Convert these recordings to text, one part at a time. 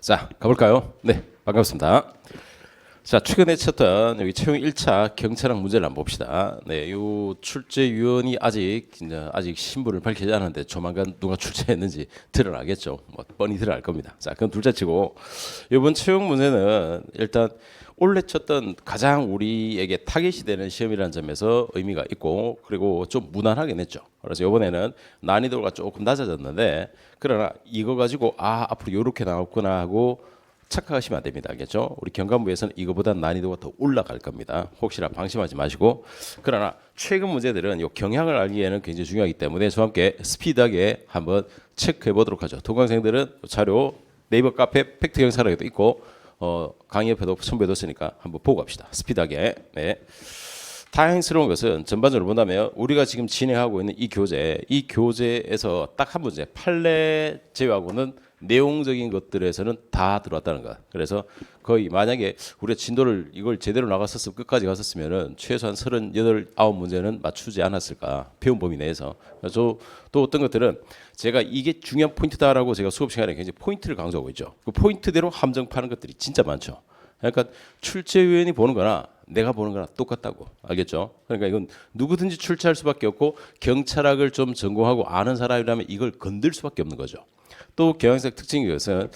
자, 가볼까요? 네, 반갑습니다. 자, 최근에 쳤던 여기 채용 1차 경찰학 문제를 한번 봅시다. 네, 요 출제위원이 아직 신분을 밝히지 않았는데 조만간 누가 출제했는지 드러나겠죠. 뭐 뻔히 드러날 겁니다. 자, 그럼 둘째치고 이번 채용 문제는 일단 올해 쳤던 가장 우리에게 타겟이 되는 시험이라는 점에서 의미가 있고, 그리고 좀 무난하게 냈죠. 그래서 이번에는 난이도가 조금 낮아졌는데, 그러나 이거 가지고 앞으로 이렇게 나왔구나 하고 착각하시면 안 됩니다. 알겠죠? 우리 경감부에서는 이거보다 난이도가 더 올라갈 겁니다. 혹시나 방심하지 마시고. 그러나 최근 문제들은 이 경향을 알기에는 굉장히 중요하기 때문에 저와 함께 스피드하게 한번 체크해 보도록 하죠. 동강생들은 자료 네이버 카페 팩트 경찰학에도 있고 강의 옆에도 첨부해뒀으니까 한번 보고 갑시다. 스피드하게. 네. 다행스러운 것은 전반적으로 본다면 우리가 지금 진행하고 있는 이 교재에서 딱 한 문제 판례 제외하고는 내용적인 것들에서는 다 들어왔다는 것. 그래서 거의 만약에 우리가 진도를 이걸 제대로 나갔었으면 끝까지 갔었으면은 최소한 38, 9문제는 맞추지 않았을까. 배운 범위 내에서. 그래서 또 어떤 것들은 제가 이게 중요한 포인트다라고 제가 수업 시간에 굉장히 포인트를 강조하고 있죠. 그 포인트대로 함정파는 것들이 진짜 많죠. 그러니까 출제위원이 보는 거나 내가 보는 거나 똑같다고. 알겠죠? 그러니까 이건 누구든지 출제할 수밖에 없고 경찰학을 좀 전공하고 아는 사람이라면 이걸 건들 수밖에 없는 거죠. 또 경영학 특징이 것은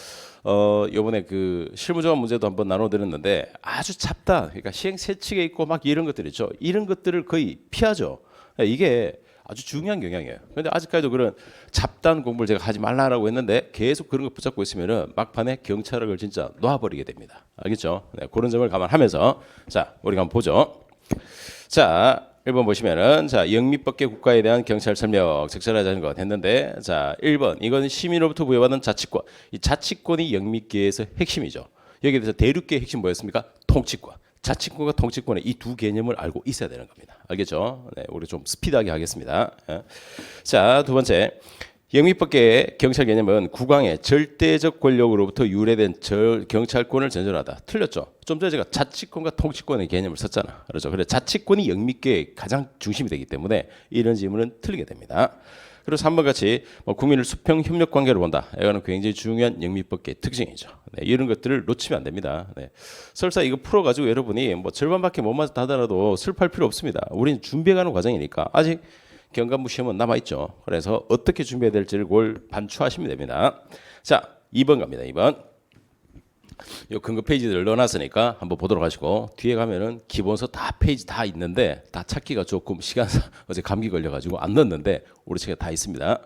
이번에 그 실무정한 문제도 한번 나눠드렸는데 아주 잡다. 그러니까 시행 세칙에 있고 막 이런 것들 있죠. 이런 것들을 거의 피하죠. 이게 아주 중요한 경향이에요. 그런데 아직까지도 그런 잡다한 공부를 제가 하지 말라라고 했는데 계속 그런 거 붙잡고 있으면은 막판에 경찰학을 진짜 놓아버리게 됩니다. 알겠죠? 네, 그런 점을 감안하면서 자, 우리가 한번 보죠. 자, 1번 보시면은 자, 영미법계 국가에 대한 경찰 설명 적절하자는 것 했는데 자, 1번 이건 시민으로부터 부여받은 자치권. 이 자치권이 영미계에서 핵심이죠. 여기에 대해서 대륙계의 핵심 뭐였습니까? 통치권. 자치권과 통치권의 이 두 개념을 알고 있어야 되는 겁니다. 알겠죠? 네, 우리 좀 스피드하게 하겠습니다. 자, 두 번째. 영미법계의 경찰 개념은 국왕의 절대적 권력으로부터 유래된 경찰권을 전전하다. 틀렸죠? 좀 전에 제가 자치권과 통치권의 개념을 썼잖아. 그렇죠? 그래서 자치권이 영미계의 가장 중심이 되기 때문에 이런 질문은 틀리게 됩니다. 그리고 3번 같이 국민을 수평 협력 관계로 본다. 이거는 굉장히 중요한 영미법계의 특징이죠. 네, 이런 것들을 놓치면 안 됩니다. 네. 설사 이거 풀어가지고 여러분이 절반밖에 못 맞았다 하더라도 슬퍼할 필요 없습니다. 우리는 준비해가는 과정이니까 아직 경감부 시험은 남아있죠. 그래서 어떻게 준비해야 될지를 그걸 반추하시면 됩니다. 자, 2번 갑니다. 2번. 요 근거 페이지들을 넣어놨으니까 한번 보도록 하시고 뒤에 가면은 기본서 다 페이지 다 있는데 다 찾기가 조금 시간상 어제 감기 걸려가지고 안 넣었는데 우리 책에 다 있습니다.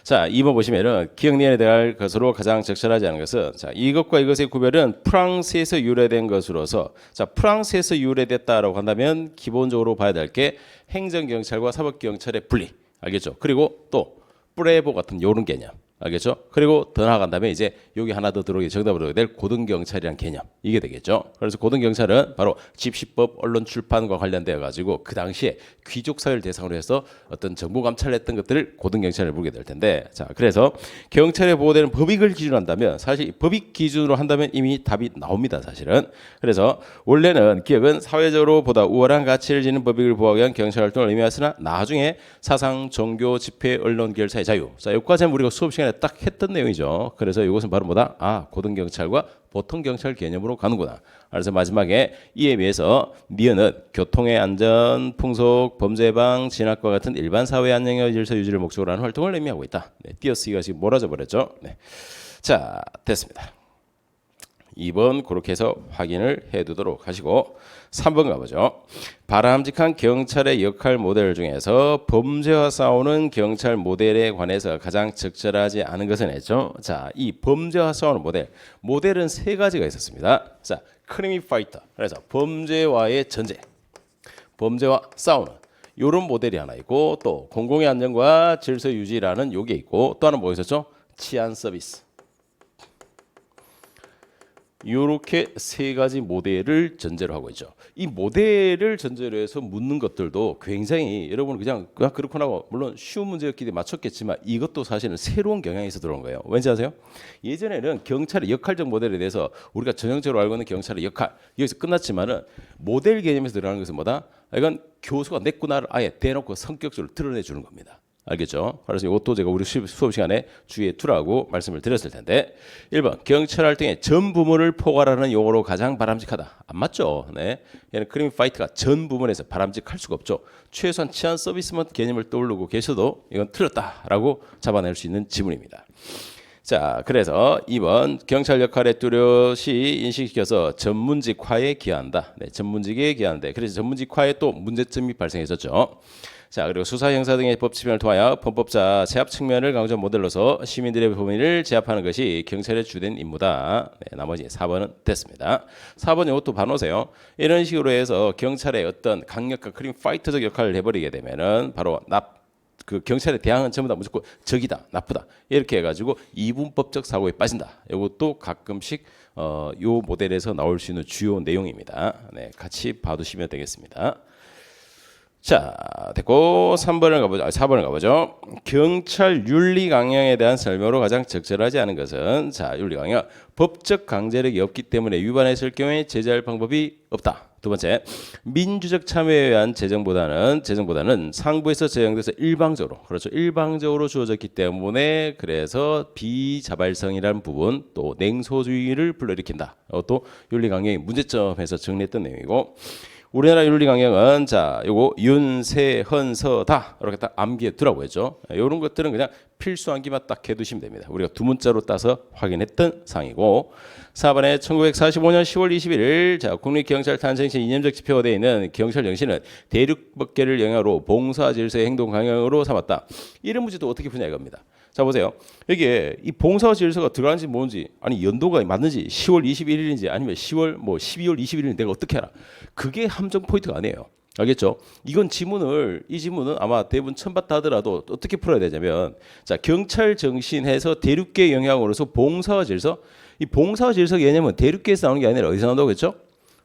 자, 2번 보시면은 기억니에 대할 것으로 가장 적절하지 않은 것은 자, 이것과 이것의 구별은 프랑스에서 유래된 것으로서 자, 프랑스에서 유래됐다라고 한다면 기본적으로 봐야 될 게 행정경찰과 사법경찰의 분리. 알겠죠? 그리고 또 프레보 같은 요런 개념. 알겠죠? 그리고 더 나아간다면 이제 여기 하나 더 들어오게 정답으로 될 고등경찰이란 개념 이게 되겠죠. 그래서 고등경찰은 바로 집시법 언론 출판과 관련되어 가지고 그 당시에 귀족 사회를 대상으로 해서 어떤 정보 감찰을 했던 것들을 고등경찰을 부르게 될 텐데 자 그래서 경찰에 보호되는 법익을 기준으로 한다면 사실 법익 기준으로 한다면 이미 답이 나옵니다. 사실은. 그래서 원래는 기억은 사회적으로 보다 우월한 가치를 지닌 법익을 보호하기 위한 경찰 활동을 의미하으나 나중에 사상, 종교, 집회, 언론 결사의 자유 자 여기까지는 우리가 수업 시간에 딱 했던 내용이죠. 그래서 이것은 바로 뭐다? 고등경찰과 보통경찰 개념으로 가는구나. 그래서 마지막에 이에 비해서 니은은 교통의 안전, 풍속, 범죄 예방, 진압과 같은 일반 사회 안녕의 질서 유지를 목적으로 하는 활동을 의미하고 있다. 네, 띄어쓰기가 지금 몰아져 버렸죠. 네. 자, 됐습니다. 2번 그렇게 해서 확인을 해두도록 하시고 3번 가보죠. 바람직한 경찰의 역할 모델 중에서 범죄와 싸우는 경찰 모델에 관해서 가장 적절하지 않은 것은 했죠. 자, 이 범죄와 싸우는 모델은 세 가지가 있었습니다. 자, 크리미 파이터. 그래서 범죄와의 전쟁, 범죄와 싸우는 이런 모델이 하나 있고 또 공공의 안전과 질서 유지라는 요게 있고 또 하나 뭐 있었죠? 치안 서비스. 이렇게 세 가지 모델을 전제로 하고 있죠. 이 모델을 전제로 해서 묻는 것들도 굉장히 여러분 그냥 그렇구나 하고 물론 쉬운 문제였기 때문에 맞췄겠지만 이것도 사실은 새로운 경향에서 들어온 거예요. 왠지 아세요? 예전에는 경찰의 역할적 모델에 대해서 우리가 전형적으로 알고 있는 경찰의 역할 여기서 끝났지만은 모델 개념에서 들어가는 것은 뭐다? 이건 교수가 내 꾸나를 아예 대놓고 성격적으로 드러내 주는 겁니다. 알겠죠? 그래서 이것도 제가 우리 수업 시간에 주의에 두라고 말씀을 드렸을 텐데 1번 경찰 활동의 전 부문을 포괄하는 용어로 가장 바람직하다. 안 맞죠? 네. 얘는 크림 파이트가 전 부문에서 바람직할 수가 없죠. 최소한 치안 서비스먼 개념을 떠오르고 계셔도 이건 틀렸다라고 잡아낼 수 있는 지문입니다. 자, 그래서 2번 경찰 역할에 뚜렷이 인식시켜서 전문직화에 기여한다. 네, 전문직에 기여하는데 그래서 전문직화에 또 문제점이 발생했었죠. 자, 그리고 수사 형사 등의 법 집행을 통하여 범법자 제압 측면을 강조 모델로서 시민들의 범위를 제압하는 것이 경찰의 주된 임무다. 네, 나머지 4번은 됐습니다. 4번 이것도 봐놓으세요. 이런 식으로 해서 경찰의 어떤 강력한 크림 파이터적 역할을 해버리게 되면은 바로 그 경찰에 대항은 전부 다 무조건 적이다, 나쁘다 이렇게 해가지고 이분법적 사고에 빠진다. 이것도 가끔씩 요 모델에서 나올 수 있는 주요 내용입니다. 네, 같이 봐두시면 되겠습니다. 자, 됐고 3번을 가보죠. 4번을 가보죠. 경찰 윤리 강령에 대한 설명으로 가장 적절하지 않은 것은 자, 윤리 강령 법적 강제력이 없기 때문에 위반했을 경우에 제재할 방법이 없다. 두 번째, 민주적 참여에 의한 재정보다는 상부에서 제정돼서 일방적으로 그렇죠. 일방적으로 주어졌기 때문에 그래서 비자발성이라는 부분 또 냉소주의를 불러일으킨다. 또 윤리 강령의 문제점에서 정리했던 내용이고 우리나라 윤리 강령은 자, 요거 윤세헌서다 이렇게 딱 암기해 두라고 했죠. 이런 것들은 그냥 필수 암기만 딱 해두시면 됩니다. 우리가 두 문자로 따서 확인했던 사항이고 4번에 1945년 10월 21일 자, 국립경찰 탄생시 이념적 지표가 되어 있는 경찰 정신은 대륙법계를 영향으로 봉사질서의 행동 강령으로 삼았다. 이런 문제도 어떻게 푸냐 이겁니다. 자, 보세요. 여기에 이 봉사질서가 들어가는지 뭔지 아니 연도가 맞는지 10월 21일인지 아니면 10월 12월 21일인지 내가 어떻게 알아? 그게 함정 포인트가 아니에요. 알겠죠? 이 지문은 아마 대부분 처음 봤다 하더라도 어떻게 풀어야 되냐면 자, 경찰 정신에서 대륙계 영향으로서 봉사와 질서 이 봉사와 질서 개념은 대륙계에서 나오는 게 아니라 어디서 나온다고 했죠?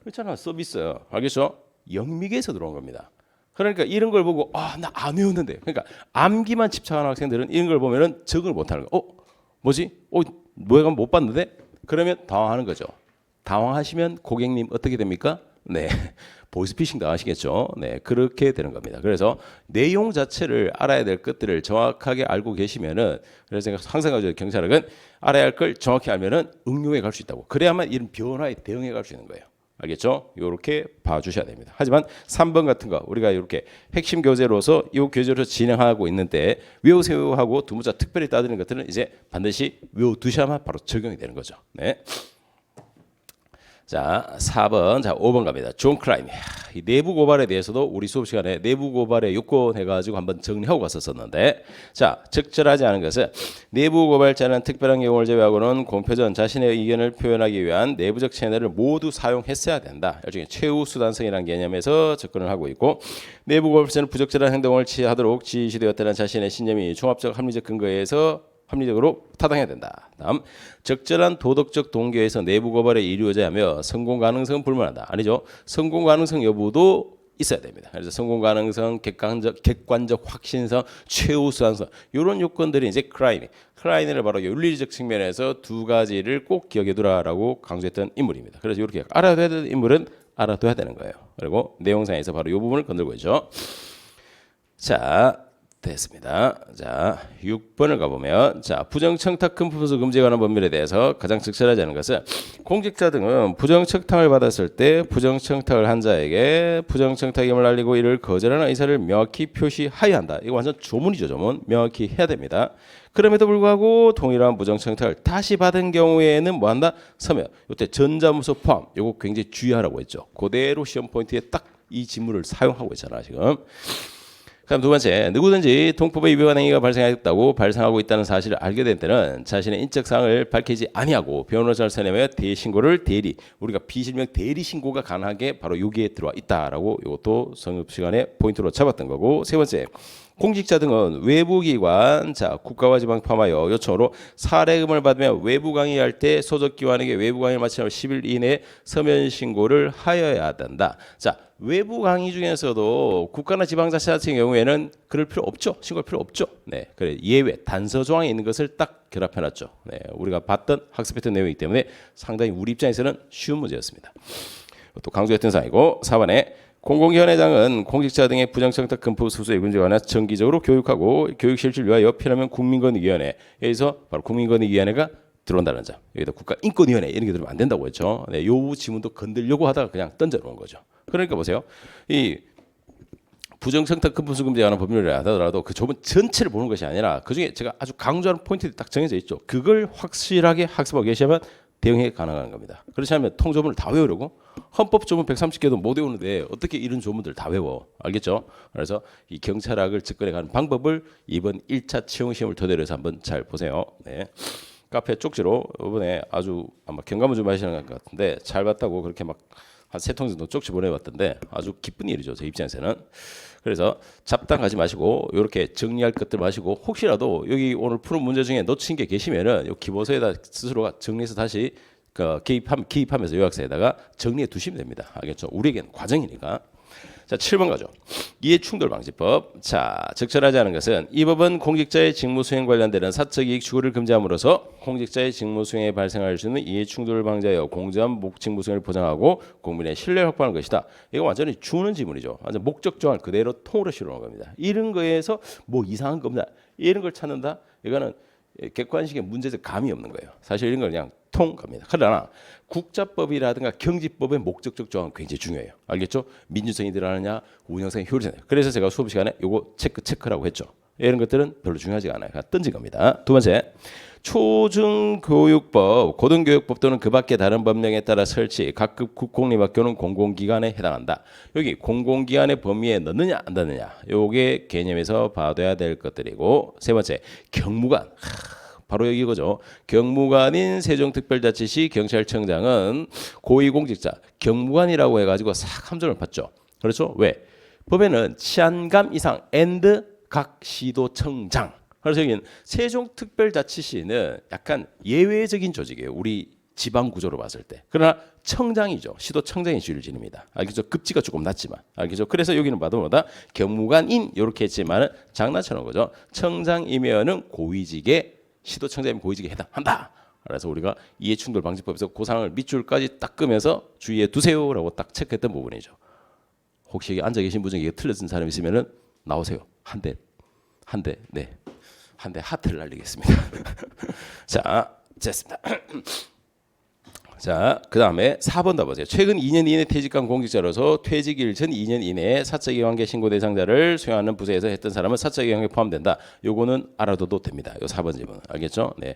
그렇잖아. 서비스. 알겠죠? 영미계에서 들어온 겁니다. 그러니까 이런 걸 보고 나 안 외웠는데 그러니까 암기만 집착하는 학생들은 이런 걸 보면은 적응을 못하는 거예요. 뭐지? 뭐야 못 봤는데? 그러면 당황하는 거죠. 당황하시면 고객님 어떻게 됩니까? 네, 보이스피싱 당하시겠죠. 네, 그렇게 되는 겁니다. 그래서 내용 자체를 알아야 될 것들을 정확하게 알고 계시면은 그래서 항상 가지고 경찰학은 알아야 할 걸 정확히 알면은 응용해 갈 수 있다고. 그래야만 이런 변화에 대응해 갈 수 있는 거예요. 알겠죠? 이렇게 봐주셔야 됩니다. 하지만 3번 같은 거 우리가 이렇게 핵심 교재로서 이 교재로 진행하고 있는데 외우세요 하고 두 문자 특별히 따지는 것들은 이제 반드시 외워두셔야만 바로 적용이 되는 거죠. 네. 자, 4번, 자, 5번 갑니다. 존 크라인. 이 내부 고발에 대해서도 우리 수업 시간에 내부 고발의 요건 해가지고 한번 정리하고 갔었었는데, 자, 적절하지 않은 것은 내부 고발자는 특별한 경우를 제외하고는 공표전 자신의 의견을 표현하기 위한 내부적 채널을 모두 사용했어야 된다. 일종의 최후 수단성이라는 개념에서 접근을 하고 있고, 내부 고발자는 부적절한 행동을 취하도록 지시되었다는 자신의 신념이 종합적 합리적 근거에서 합리적으로 타당해야 된다. 다음, 적절한 도덕적 동기에서 내부 고발에 이루어져야며 성공 가능성은 불문한다. 아니죠. 성공 가능성 여부도 있어야 됩니다. 그래서 성공 가능성, 객관적 확신성, 최우 수단성 이런 요건들이 이제 크라인을 바로 윤리적 측면에서 두 가지를 꼭 기억해 두라라고 강조했던 인물입니다. 그래서 이렇게 알아둬야 되는 인물은 알아둬야 되는 거예요. 그리고 내용상에서 바로 이 부분을 건들고 있죠. 자, 됐습니다. 자, 6번을 가보면 자, 부정청탁 금품수 금지에 관한 법률에 대해서 가장 적절하지 않은 것은 공직자 등은 부정청탁을 받았을 때 부정청탁을 한 자에게 부정청탁임을 알리고 이를 거절하는 의사를 명확히 표시하여야 한다. 이거 완전 조문이죠. 조문. 명확히 해야 됩니다. 그럼에도 불구하고 동일한 부정청탁을 다시 받은 경우에는 뭐한다? 서면. 이때 전자문서 포함. 이거 굉장히 주의하라고 했죠. 그대로 시험 포인트에 딱 이 지문을 사용하고 있잖아 지금. 그럼 두 번째, 누구든지 동법에 위반한 행위가 발생하고 있다는 사실을 알게 된 때는 자신의 인적 사항을 밝히지 아니하고 변호사를 선임하여 대신고를 우리가 비실명 대리 신고가 가능하게 바로 여기에 들어와 있다라고 이것도 성립 시간에 포인트로 잡았던 거고. 세 번째, 공직자 등은 외부기관, 자, 국가와 지방 포함하여 요청으로 사례금을 받으며 외부 강의할 때 소속기관에게 외부 강의를 마치면 10일 이내에 서면 신고를 하여야 된다. 자, 외부 강의 중에서도 국가나 지방자치 같은 경우에는 그럴 필요 없죠. 신고할 필요 없죠. 네, 그래 예외 단서 조항에 있는 것을 딱 결합해놨죠. 네, 우리가 봤던 학습했던 내용이기 때문에 상당히 우리 입장에서는 쉬운 문제였습니다. 또 강조했던 사항이고 4번에 공공기관회장은 공직자 등의 부정청탁 금품 수수에 문제가 관해 정기적으로 교육하고 교육 실질을 위하여 필요하면 국민권익위원회, 여기서 바로 국민권익위원회가 들어온다는 점. 여기다 국가인권위원회 이런 게 들어오면 안 된다고 했죠. 네, 요 지문도 건들려고 하다가 그냥 던져놓은 거죠. 그러니까 보세요. 이 부정청탁 금품수금제에 관한 법률을 하더라도 그 조문 전체를 보는 것이 아니라 그중에 제가 아주 강조하는 포인트들이 딱 정해져 있죠. 그걸 확실하게 학습하고 계시면 대응이 가능한 겁니다. 그렇지 않으면 통조문을 다 외우려고 헌법 조문 130개도 못 외우는데 어떻게 이런 조문들 다 외워? 알겠죠? 그래서 이 경찰학을 접근해 가는 방법을 이번 1차 채용 시험을 토대로 해서 한번 잘 보세요. 네. 카페 쪽지로 이번에 아주 아마 경감을 좀 하시는 것 같은데 잘 봤다고 그렇게 막 한 3통 정도 쪽지 보내봤던데 아주 기쁜 일이죠. 제 입장에서는. 그래서 잡담 가지 마시고 이렇게 정리할 것들 마시고 혹시라도 여기 오늘 푸는 문제 중에 놓친 게 계시면은 이 기보서에다 스스로가 정리해서 다시 기입하면서 요약서에다가 정리해 두시면 됩니다. 알겠죠? 우리에겐 과정이니까. 자, 7번 가죠. 이해충돌방지법. 자, 적절하지 않은 것은 이 법은 공직자의 직무수행 관련되는 사적이익 추구를 금지함으로써 공직자의 직무수행에 발생할 수 있는 이해충돌을 방지하여 공정한 직무수행을 보장하고 국민의 신뢰를 확보하는 것이다. 이거 완전히 주는 지문이죠. 완전 목적 조항을 그대로 통으로 실어놓은 겁니다. 이런 거에서 뭐 이상한 겁니다. 이런 걸 찾는다? 이거는 객관식의 문제적 감이 없는 거예요. 사실 이런 걸 그냥 통 갑니다. 그러나 국자법이라든가 경지법의 목적적 조항은 굉장히 중요해요. 알겠죠? 민주성이 들어가느냐, 운영성이 효율성이. 그래서 제가 수업 시간에 요거 체크라고 했죠. 이런 것들은 별로 중요하지가 않아요. 그냥 던진 겁니다. 두 번째, 초중교육법, 고등교육법 또는 그 밖의 다른 법령에 따라 설치 각급 국공립학교는 공공기관에 해당한다. 여기 공공기관의 범위에 넣느냐 안 넣느냐 요게 개념에서 봐둬야 될 것들이고, 세 번째, 경무관. 바로 여기 이거죠. 경무관인 세종특별자치시 경찰청장은 고위공직자 경무관이라고 해가지고 싹 함정을 받죠. 그렇죠? 왜? 법에는 치안감 이상 and 각 시도청장. 그래서 여기는 세종특별자치시는 약간 예외적인 조직이에요. 우리 지방 구조로 봤을 때. 그러나 청장이죠. 시도청장이 주의를 지닙니다. 알겠죠? 급지가 조금 낮지만. 알겠죠? 그래서 여기는 봐도 뭐다? 경무관인 이렇게 했지만은 장난쳐놓은 거죠. 청장이면은 고위직의 시도청장이면 고위직에 해당한다. 그래서 우리가 이해충돌방지법에서 고상을 밑줄까지 딱 끄면서 주의해 두세요라고 딱 체크했던 부분이죠. 혹시 여기 앉아 계신 분 중에 이게 틀려진 사람 있으면은 나오세요. 한 대, 네, 한 대 하트를 날리겠습니다. 자, 됐습니다. 자, 그 다음에 4번 더 보세요. 최근 2년 이내 퇴직한 공직자로서 퇴직일 전 2년 이내에 사적이관계 신고 대상자를 수행하는 부서에서 했던 사람은 사적이관계에 포함된다. 요거는 알아둬도 됩니다. 요 4번 질문. 알겠죠? 네.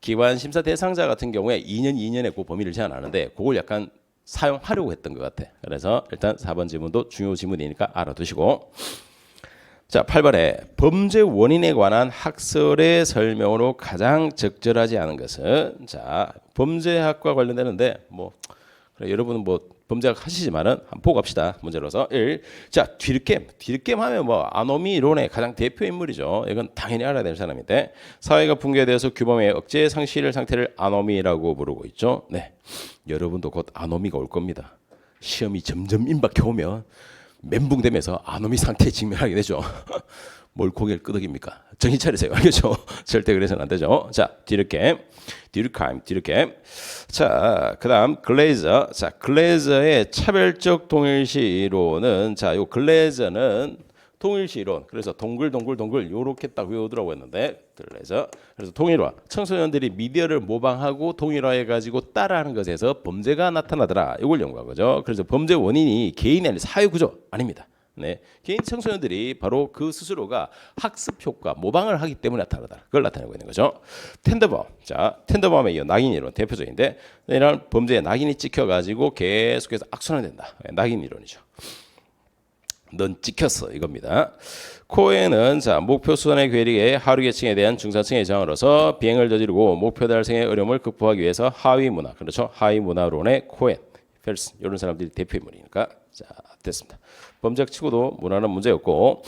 기관 심사 대상자 같은 경우에 2년에 그 범위를 제한하는데 그걸 약간 사용하려고 했던 것 같아. 그래서 일단 4번 질문도 중요 질문이니까 알아두시고. 자, 8번에 범죄 원인에 관한 학설의 설명으로 가장 적절하지 않은 것은, 자, 범죄학과 관련되는데 뭐 그래, 여러분은 뭐 범죄학 하시지만은 한번 보고 갑시다. 문제로서 1. 자, 뒤늦겜 하면 뭐 아노미 이론의 가장 대표 인물이죠. 이건 당연히 알아야 될 사람인데, 사회가 붕괴되어서 규범의 억제 상실 상태를 아노미라고 부르고 있죠. 네, 여러분도 곧 아노미가 올 겁니다. 시험이 점점 임박해 오면 멘붕되면서 아노미 상태에 직면하게 되죠. 뭘 고개를 끄덕입니까? 정신 차리세요. 알겠죠? 절대 그래서는 안 되죠. 자, 뒤늦게. 자, 그다음 글레이저. 자, 글레이저의 차별적 동일시 이론은, 자, 요 글레이저는 동일시 이론. 그래서 동글 요렇게 딱 외우더라고 했는데, 글레이저. 그래서 동일화. 청소년들이 미디어를 모방하고 동일화해 가지고 따라하는 것에서 범죄가 나타나더라. 이걸 연구한 거죠. 그래서 범죄 원인이 개인이 아닌 사회 구조 아닙니다. 네, 개인 청소년들이 바로 그 스스로가 학습 효과, 모방을 하기 때문에 나타나다. 그걸 나타내고 있는 거죠. 텐더범. 자, 텐더범의 이 낙인 이론 대표적인데, 이런 범죄에 낙인이 찍혀가지고 계속해서 악순환된다. 낙인 이론이죠. 넌 찍혔어 이겁니다. 코에는, 자, 목표 수단의 괴리에 하류 계층에 대한 중산층의 저항으로서 비행을 저지르고 목표 달성의 어려움을 극복하기 위해서 하위 문화, 그렇죠? 하위 문화론의 코엔, 펠슨 이런 사람들이 대표 인물이니까. 자, 됐습니다. 범죄학 치고도 무난한 문제였고,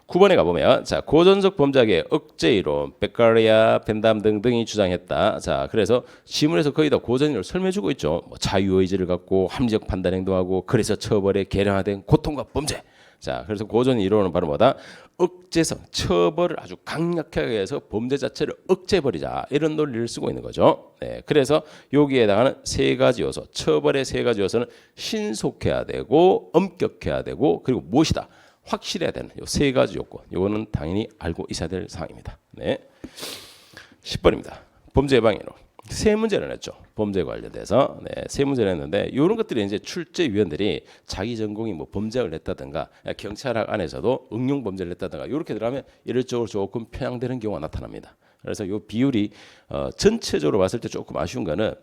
9번에 가보면, 자, 고전적 범죄학의 억제 이론, 베카리아, 벤담 등등이 주장했다. 자, 그래서 지문에서 거의 다 고전 이론을 설명해주고 있죠. 뭐 자유의지를 갖고 합리적 판단 행동하고, 그래서 처벌에 계량화된 고통과 범죄. 자, 그래서 고전 이론은 바로 뭐다? 억제성, 처벌을 아주 강력하게 해서 범죄 자체를 억제해버리자 이런 논리를 쓰고 있는 거죠. 네, 그래서 여기에 해당하는 세 가지 요소, 처벌의 세 가지 요소는 신속해야 되고 엄격해야 되고 그리고 무엇이다? 확실해야 되는 요 세 가지 요건. 요거는 당연히 알고 있어야 될 사항입니다. 네, 10번입니다. 범죄 예방이론. 세 문제를 냈죠. 범죄 관련돼서 세 문제를 했는데 이런 것들이 이제 출제위원들이 자기 전공이 뭐 범죄학을 냈다든가 경찰학 안에서도 응용 범죄를 냈다든가 이렇게 들어가면 이럴적으로 조금 편향되는 경우가 나타납니다. 그래서 이 비율이 전체적으로 봤을 때 조금 아쉬운 거는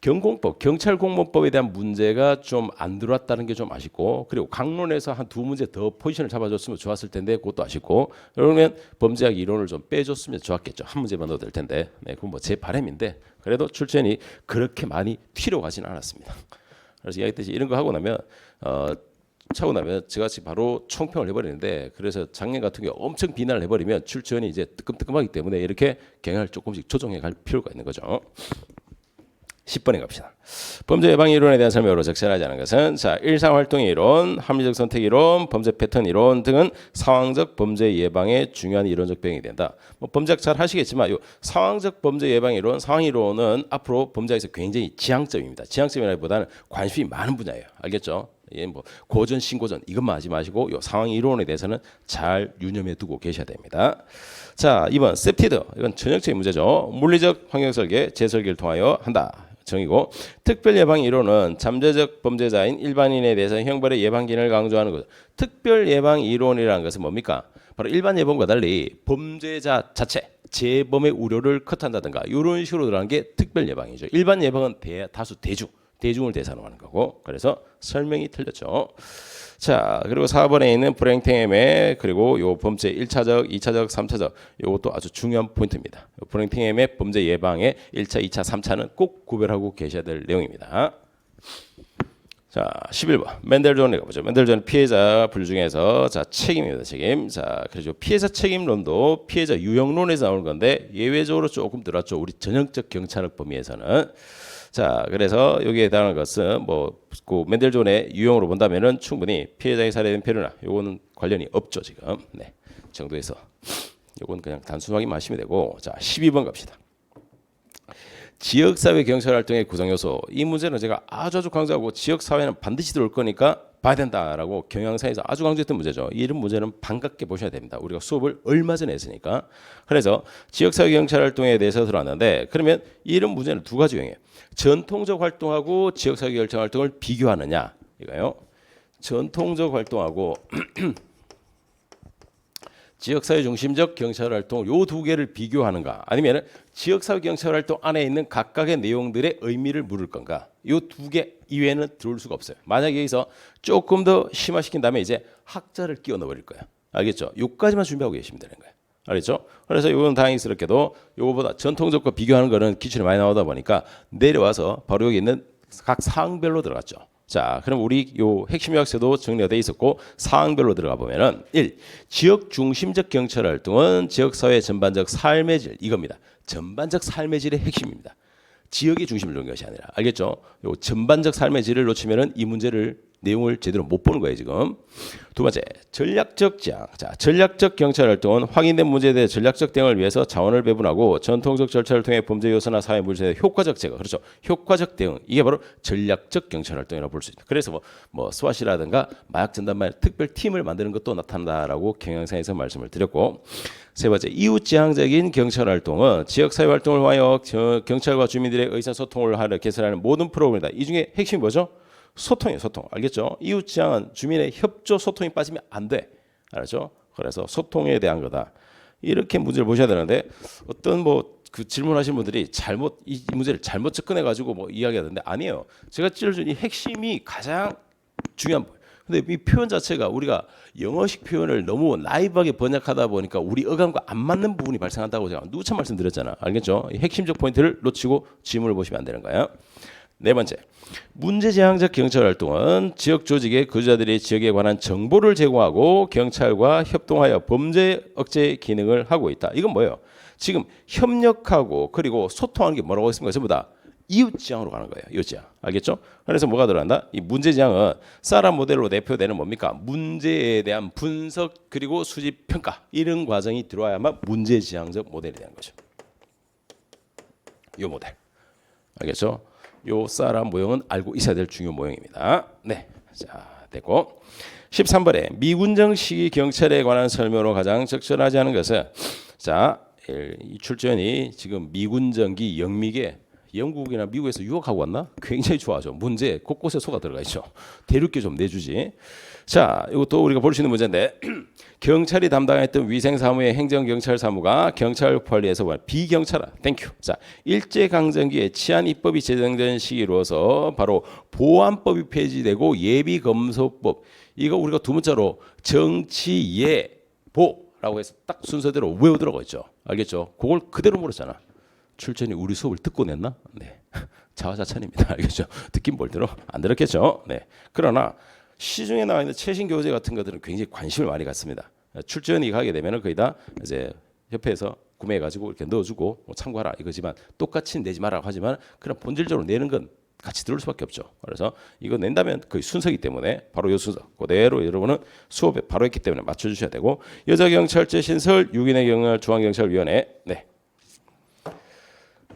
경공법, 경찰공무법에 대한 문제가 좀 안 들어왔다는 게 좀 아쉽고 그리고 강론에서 한 두 문제 더 포지션을 잡아줬으면 좋았을 텐데 그것도 아쉽고 그러면 범죄학 이론을 좀 빼줬으면 좋았겠죠. 한 문제만 넣어도 될 텐데 그건 뭐 제 바람인데 그래도 출제원이 그렇게 많이 튀러 가지는 않았습니다. 그래서 이야기했듯이 이런 거 하고 나면 차고 나면 저같이 바로 총평을 해버리는데 그래서 작년 같은 경우 엄청 비난을 해버리면 출제원이 이제 뜨끔뜨끔하기 때문에 이렇게 경향을 조금씩 조정해 갈 필요가 있는 거죠. 10번에 갑시다. 범죄 예방 이론에 대한 설명으로 적절하지 않은 것은 자 일상 활동 이론, 합리적 선택 이론, 범죄 패턴 이론 등은 상황적 범죄 예방에 중요한 이론적 배경이 된다. 뭐 범죄학 잘 하시겠지만 요 상황적 범죄 예방 이론, 상황 이론은 앞으로 범죄학에서 굉장히 지향점입니다. 지향점이라기보다는 관심이 많은 분야예요. 알겠죠? 예, 뭐 고전, 신고전 이것만 하지 마시고 요 상황 이론에 대해서는 잘 유념해 두고 계셔야 됩니다. 자, 2번 셉티드 이건 전형적인 문제죠. 물리적 환경 설계, 재설계를 통하여 한다. 정이고 특별 예방 이론은 잠재적 범죄자인 일반인에 대해서 형벌의 예방 기능을 강조하는 거죠. 특별 예방 이론이라는 것은 뭡니까? 바로 일반 예방과 달리 범죄자 자체, 재범의 우려를 컷한다든가 이런 식으로 들어가는 게 특별 예방이죠. 일반 예방은 다수 대중을 대상으로 하는 거고 그래서 설명이 틀렸죠. 자, 그리고 4번에 있는 불행행위의 그리고 요 범죄 1차적, 2차적, 3차적 요것도 아주 중요한 포인트입니다. 불행행위의 범죄 예방의 1차, 2차, 3차는 꼭 구별하고 계셔야 될 내용입니다. 자, 11번. 맨델존에 가보죠. 맨델존 피해자 분류중에서 자, 책임입니다. 책임. 자, 그래서 피해자 책임론도 피해자 유형론에서 나오는 건데 예외적으로 조금 들어왔죠. 우리 전형적 경찰학 범위에서는. 자, 그래서 여기에 해당하는 것은 그 맨델존의 유형으로 본다면은 충분히 피해자의 살해된 표류나 요거는 관련이 없죠 지금. 네, 정도에서 요건 그냥 단순하게 마시면 되고. 자, 12번 갑시다. 지역사회 경찰활동의 구성요소. 이 문제는 제가 아주 강조하고 지역사회는 반드시 들어올 거니까 봐야 된다라고 경향사에서 아주 강조했던 문제죠. 이런 문제는 반갑게 보셔야 됩니다. 우리가 수업을 얼마 전에 했으니까. 그래서 지역사회 경찰활동에 대해서 들어왔는데 그러면 이런 문제는 두 가지 유형이에요. 전통적 활동하고 지역사회 경찰 활동을 비교하느냐 이거요. 전통적 활동하고 지역사회 중심적 경찰활동 요 두 개를 비교하는가 아니면 지역사회 경찰활동 안에 있는 각각의 내용들의 의미를 물을 건가 요 두 개 이외에는 들어올 수가 없어요. 만약에 여기서 조금 더 심화시킨 다음에 이제 학자를 끼워 넣어버릴 거예요. 알겠죠? 요까지만 준비하고 계시면 되는 거예요. 알겠죠? 그래서 이건 다행스럽게도 요거보다 전통적과 비교하는 거는 기출이 많이 나오다 보니까 내려와서 바로 여기 있는 각 사항별로 들어갔죠. 자, 그럼 우리 요 핵심 요약서도 정리가 돼 있었고 사항별로 들어가 보면은 1. 지역 중심적 경찰 활동은 지역 사회 전반적 삶의 질 이겁니다. 전반적 삶의 질의 핵심입니다. 지역의 중심을 두는 것이 아니라 알겠죠? 요 전반적 삶의 질을 놓치면은 이 문제를 내용을 제대로 못 보는 거예요 지금. 두 번째 전략적 지향. 자, 전략적 경찰 활동은 확인된 문제에 대해 전략적 대응을 위해서 자원을 배분하고 전통적 절차를 통해 범죄 요소나 사회 물질의 효과적 제거. 그렇죠. 효과적 대응. 이게 바로 전략적 경찰 활동이라고 볼 수 있다. 그래서 뭐 스왓이라든가 마약 전담반 특별 팀을 만드는 것도 나타난다라고 경향상에서 말씀을 드렸고. 세 번째 이웃 지향적인 경찰 활동은 지역 사회 활동을 위하여 경찰과 주민들의 의사소통을 하려 개설하는 모든 프로그램이다. 이 중에 핵심이 뭐죠? 소통이에요. 소통. 알겠죠? 이웃 지향은 주민의 협조 소통이 빠지면 안 돼. 알았죠? 그래서 소통에 대한 거다. 이렇게 문제를 보셔야 되는데 어떤 그 질문하신 분들이 이 문제를 잘못 접근해 가지고 이야기하던데 아니에요. 제가 찔러준 이 핵심이 가장 중요한 거예요. 근데 이 표현 자체가 우리가 영어식 표현을 너무 나이브하게 번역하다 보니까 우리 어감과 안 맞는 부분이 발생한다고 제가 누차 말씀드렸잖아. 알겠죠? 이 핵심적 포인트를 놓치고 질문을 보시면 안 되는 거예요. 네 번째, 문제지향적 경찰활동은 지역 조직의 거주자들이 지역에 관한 정보를 제공하고 경찰과 협동하여 범죄 억제 기능을 하고 있다. 이건 뭐예요? 지금 협력하고 그리고 소통하는 게 뭐라고 했습니까? 전부 다 이웃지향으로 가는 거예요. 이웃지향. 알겠죠? 그래서 뭐가 들어간다? 이 문제지향은 사람 모델로 대표되는 뭡니까? 문제에 대한 분석 그리고 수집 평가 이런 과정이 들어와야만 문제지향적 모델이 되는 거죠. 이 모델. 알겠죠? 요 사람 모형은 알고 있어야 될 중요 모형입니다. 네. 자, 됐고. 13번에 미군정 시기 경찰에 관한 설명으로 가장 적절하지 않은 것은 자, 이 출전이 지금 미군정기 영미계 영국이나 미국에서 유학하고 왔나? 굉장히 좋아하죠. 문제 곳곳에 속아 들어가 있죠. 대륙계 좀 내주지. 자, 이것도 우리가 볼 수 있는 문제인데 경찰이 담당했던 위생사무의 행정경찰사무가 경찰 관리에서 비경찰화. 땡큐. 자, 일제강점기에 치안입법이 제정된 시기로서 바로 보안법이 폐지되고 예비검소법 이거 우리가 두 문자로 정치예보라고 해서 딱 순서대로 외우더라고 있죠. 알겠죠? 그걸 그대로 물었잖아. 출전이 우리 수업을 듣고 냈나? 네. 자화자찬입니다. 알겠죠? 듣긴 뭘 들어? 안 들었겠죠? 네. 그러나 시중에 나와 있는 최신 교재 같은 것들은 굉장히 관심을 많이 갖습니다. 출전이 가게 되면은 거의 다 이제 협회에서 구매해가지고 이렇게 넣어주고 뭐 참고하라 이거지만 똑같이 내지 마라 하지만 그런 본질적으로 내는 건 같이 들을 수밖에 없죠. 그래서 이거 낸다면 거의 순서이기 때문에 바로 이 순서 그대로 여러분은 수업에 바로 했기 때문에 맞춰주셔야 되고 여자경찰제 신설 6인의 경찰 중앙경찰위원회 네.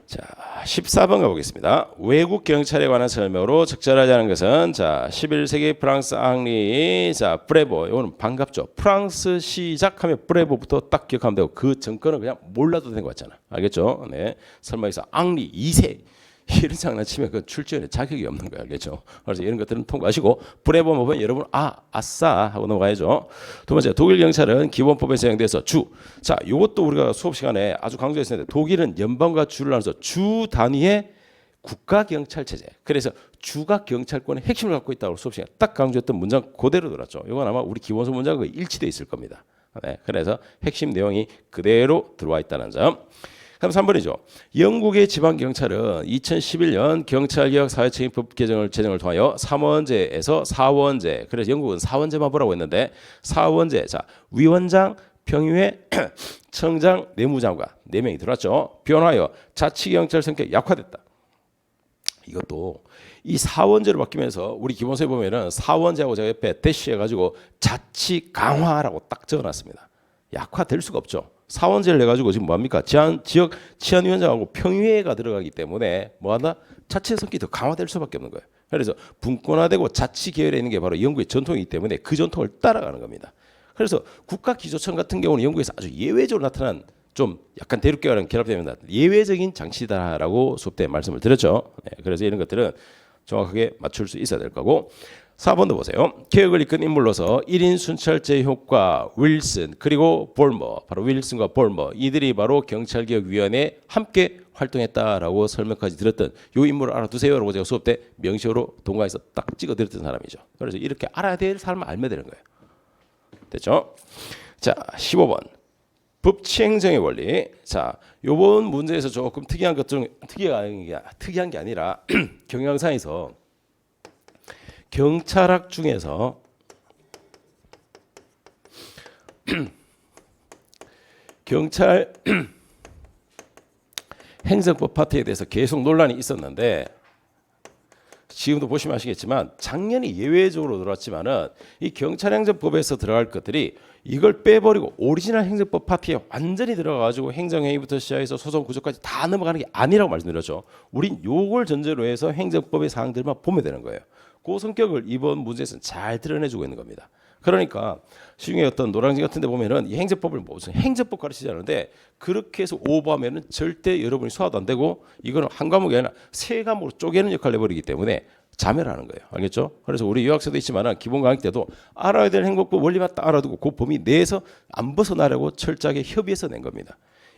자 14번 가보겠습니다. 외국 경찰에 관한 설명으로 적절하지 않은 것은 자 11세기 프랑스 앙리 자 브레보 이거는 반갑죠. 프랑스 시작하면 브레보부터 딱 기억하면 되고 그 정권은 그냥 몰라도 되는 거 같잖아. 알겠죠? 네. 설마 여기서 앙리 2세 이런 장난치면 그 출전에 자격이 없는 거야. 알겠죠? 그래서 이런 것들은 통과하시고 브레보 보면 여러분 아싸 하고 넘어가야죠. 두 번째 독일 경찰은 기본법에 제정돼서 자 이것도 우리가 수업 시간에 아주 강조했었는데 독일은 연방과 주를 나눠서 주 단위의 국가 경찰 체제. 그래서 주가 경찰권의 핵심을 갖고 있다고 수업 시간에 딱 강조했던 문장 그대로 들었죠. 이건 아마 우리 기본서 문장과 일치돼 있을 겁니다. 네, 그래서 핵심 내용이 그대로 들어와 있다는 점. 그럼 3번이죠. 영국의 지방경찰은 2011년 경찰개혁 사회책임법 개정을 제정을 통하여 3원제에서 4원제 그래서 영국은 4원제만 보라고 했는데 4원제 자 위원장, 평의회, 청장, 내무장관 4명이 들어왔죠. 변화하여 자치경찰 성격이 약화됐다. 이것도 이 4원제로 바뀌면서 우리 기본서에 보면은 4원제하고 제가 옆에 대시해가지고 자치 강화라고 딱 적어놨습니다. 약화될 수가 없죠. 사원제를 내가지고 지금 뭐합니까? 지역 치안위원장하고 평의회가 들어가기 때문에 뭐하나? 자치 성격이 더 강화될 수밖에 없는 거예요. 그래서 분권화되고 자치 계열에 있는 게 바로 영국의 전통이기 때문에 그 전통을 따라가는 겁니다. 그래서 국가기조청 같은 경우는 영국에서 아주 예외적으로 나타난 좀 약간 대륙계열랑 결합되면 예외적인 장치다라고 수업 때 말씀을 드렸죠. 네, 그래서 이런 것들은 정확하게 맞출 수 있어야 될 거고 4번도 보세요. 개혁을 이끈 인물로서 1인 순찰제 효과 윌슨 그리고 볼머 바로 윌슨과 볼머 이들이 바로 경찰개혁위원회에 함께 활동했다라고 설명까지 드렸던 이 인물을 알아두세요라고 제가 수업 때 명시어로 동화에서 딱 찍어드렸던 사람이죠. 그래서 이렇게 알아야 될 사람을 알면 되는 거예요. 됐죠? 자 15번 법치행정의 원리. 자 요번 문제에서 조금 특이한 것 중 특이한 게 아니라 경영상에서 경찰학 중에서 경찰 행정법 파트에 대해서 계속 논란이 있었는데 지금도 보시면 아시겠지만 작년이 예외적으로 들어왔지만은 이 경찰행정법에서 들어갈 것들이 이걸 빼버리고 오리지널 행정법 파트에 완전히 들어가가지고 행정행위부터 시작해서 소송 구조까지 다 넘어가는 게 아니라고 말씀드렸죠. 우린 요걸 전제로 해서 행정법의 사항들만 보면 되는 거예요. 그 성격을 이번 문제에서는 잘 드러내주고 있는 겁니다. 그러니까 시중에 어떤 노량진 같은 데 보면은 이 행정법을 무슨 행정법 가르치지 않는데 그렇게 해서 오버하면은 절대 여러분이 소화도 안 되고 이거는 한 과목이 아니라 세 과목으로 쪼개는 역할을 해버리기 때문에 자멸하는 거예요. 알겠죠? 그래서 우리 유학생도 있지만은 기본 강의 때도 알아야 될 행정법 원리만 딱 알아두고 그 범위 내에서 안 벗어나려고 철저하게 협의해서 낸 겁니다.